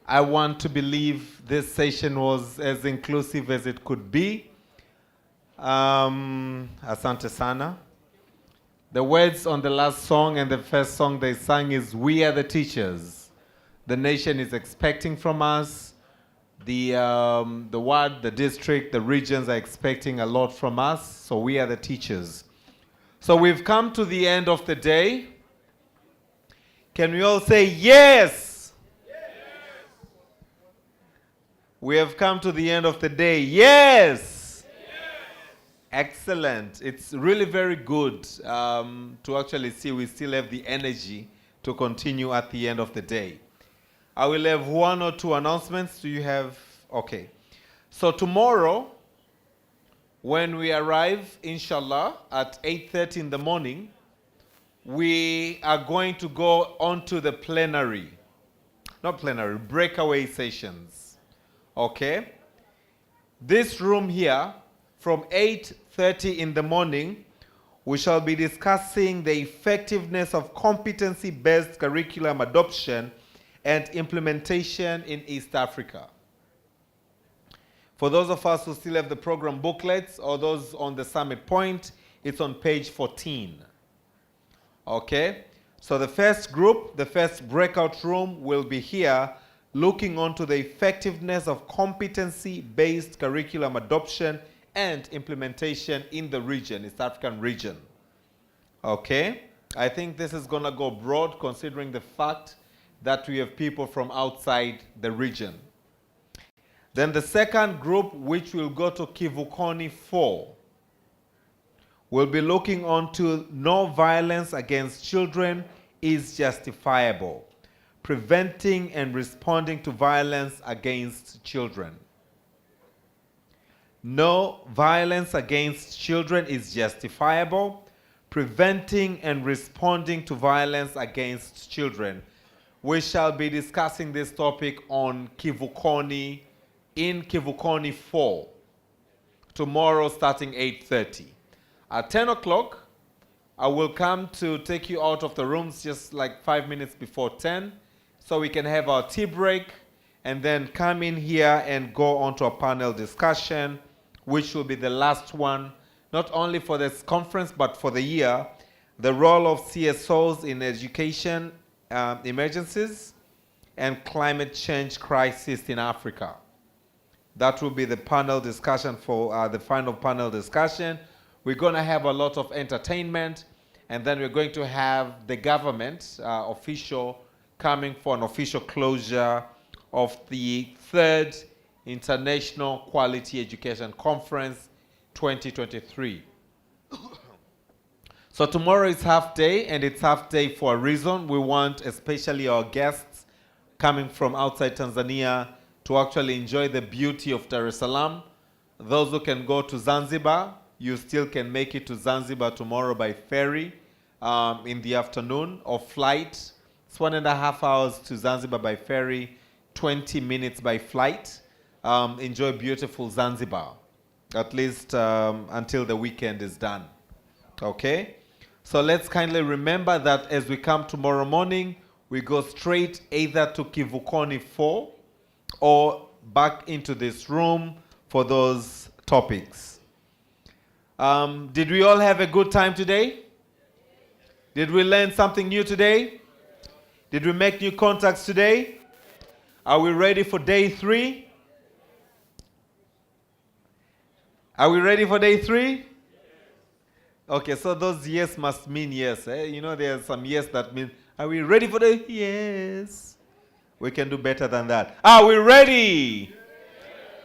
I want to believe this session was as inclusive as it could be. Asante sana. The words on the last song and the first song they sang is, "We are the teachers. The nation is expecting from us. The ward, the district, the regions are expecting a lot from us. So we are the teachers." So we've come to the end of the day. Can we all say yes? Yes. We have come to the end of the day. Yes. Excellent. It's really very good to actually see we still have the energy to continue at the end of the day. I will have one or two announcements. Do you have? Okay. So tomorrow, when we arrive, inshallah, at 8:30 in the morning, we are going to go on to the breakaway sessions. Okay? This room here, from 8:30 in the morning, we shall be discussing the effectiveness of competency-based curriculum adoption and implementation in East Africa. For those of us who still have the program booklets or those on the summit point, it's on page 14. Okay? So the first group, the first breakout room will be here looking onto the effectiveness of competency-based curriculum adoption and implementation in the region, East African region. Okay? I think this is going to go broad considering the fact that we have people from outside the region. Then the second group, which will go to Kivukoni 4, will be looking on to no violence against children is justifiable, preventing and responding to violence against children. No violence against children is justifiable, preventing and responding to violence against children. We shall be discussing this topic on Kivukoni, in Kivukoni 4, tomorrow starting 8:30. At 10 o'clock, I will come to take you out of the rooms just like 5 minutes before 10, so we can have our tea break and then come in here and go on to a panel discussion, which will be the last one, not only for this conference, but for the year, the role of CSOs in education emergencies and climate change crisis in Africa. That will be the panel discussion for the final panel discussion. We're going to have a lot of entertainment, and then we're going to have the government official coming for an official closure of the 3rd International Quality Education Conference 2023. So tomorrow is half day, and it's half day for a reason. We want especially our guests coming from outside Tanzania to actually enjoy the beauty of Dar es Salaam. Those who can go to Zanzibar, you still can make it to Zanzibar tomorrow by ferry in the afternoon or flight. It's 1.5 hours to Zanzibar by ferry, 20 minutes by flight. Enjoy beautiful Zanzibar, at least until the weekend is done. Okay? So let's kindly remember that as we come tomorrow morning, we go straight either to Kivukoni 4 or back into this room for those topics. Did we all have a good time today? Did we learn something new today? Did we make new contacts today? Are we ready for day 3? Are we ready for day 3? Okay, so those yes must mean yes. Eh? You know, there's some yes that mean, are we ready for the yes? We can do better than that. Are we ready? Yes.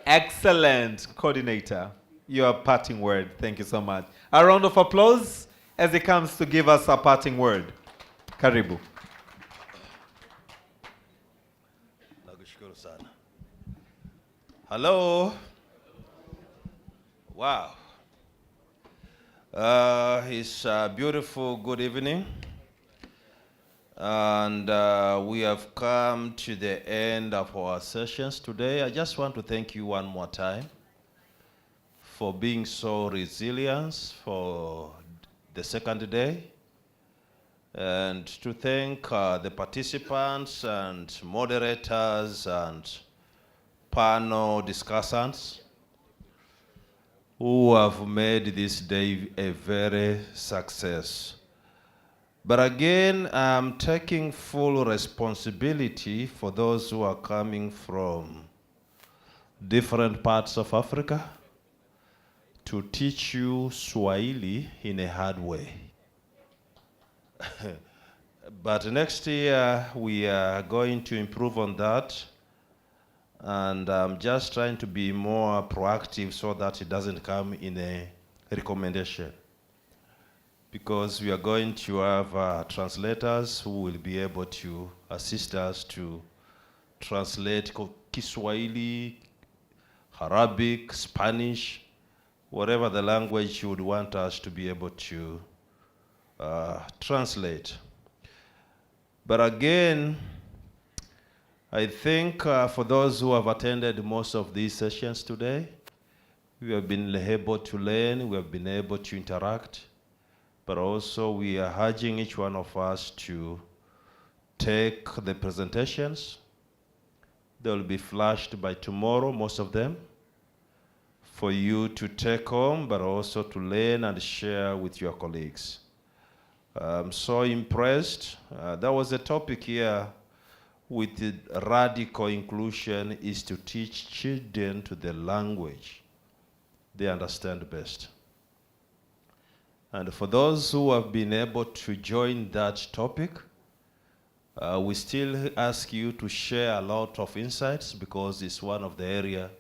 Excellent, coordinator. Your parting word. Thank you so much. A round of applause as he comes to give us a parting word. Karibu. Hello. Wow. It's a beautiful good evening. And we have come to the end of our sessions today. I just want to thank you one more time for being so resilient for the second day. And to thank the participants and moderators and panel discussants who have made this day a very success. But again, I'm taking full responsibility for those who are coming from different parts of Africa to teach you Swahili in a hard way. But next year, we are going to improve on that. And I'm just trying to be more proactive so that it doesn't come in a recommendation. Because we are going to have translators who will be able to assist us to translate Kiswahili, Arabic, Spanish, whatever the language you would want us to be able to translate. But again, I think for those who have attended most of these sessions today, we have been able to learn, we have been able to interact, but also we are urging each one of us to take the presentations. They will be flashed by tomorrow, most of them, for you to take home, but also to learn and share with your colleagues. I'm so impressed. There was a topic here with the radical inclusion is to teach children to the language they understand best. And for those who have been able to join that topic, we still ask you to share a lot of insights because it's one of the areas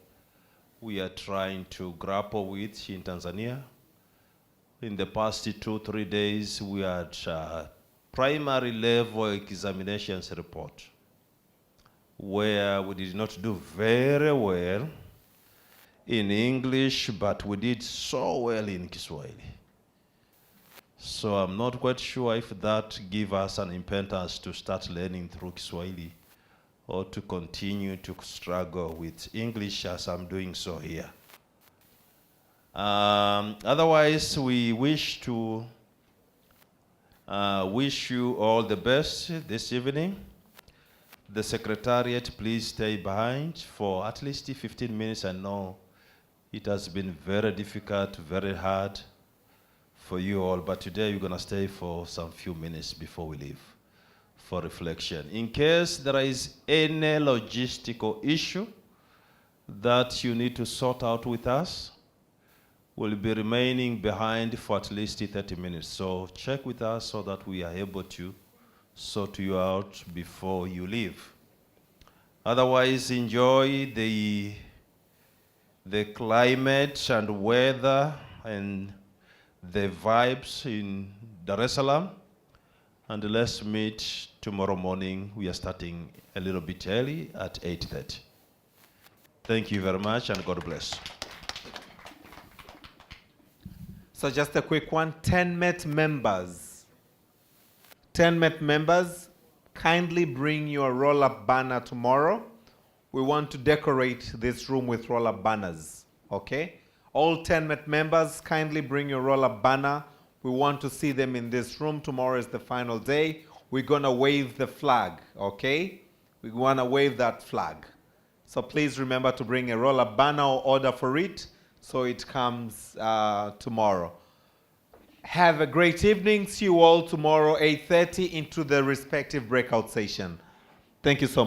we are trying to grapple with in Tanzania. In the past 2-3 days, we had primary level examinations report where we did not do very well in English, but we did so well in Kiswahili. So I'm not quite sure if that gives us an impetus to start learning through Kiswahili or to continue to struggle with English as I'm doing so here. Otherwise, we wish to wish you all the best this evening. The Secretariat, please stay behind for at least 15 minutes. I know it has been very difficult, very hard for you all, but today you're going to stay for some few minutes before we leave for reflection. In case there is any logistical issue that you need to sort out with us, we'll be remaining behind for at least 30 minutes. So check with us so that we are able to sort you out before you leave. Otherwise, enjoy the the climate and weather and the vibes in Dar es Salaam. And let's meet tomorrow morning. We are starting a little bit early at 8:30. Thank you very much and God bless. So just a quick one, 10 Met members. 10 Met members, kindly bring your roll-up banner tomorrow. We want to decorate this room with roll-up banners, okay? All 10 Met members, kindly bring your roll-up banner. We want to see them in this room. Tomorrow is the final day. We're gonna wave the flag, okay? We wanna wave that flag. So please remember to bring a roll-up banner or order for it so it comes tomorrow. Have a great evening. See you all tomorrow, 8:30, into the respective breakout session. Thank you so much.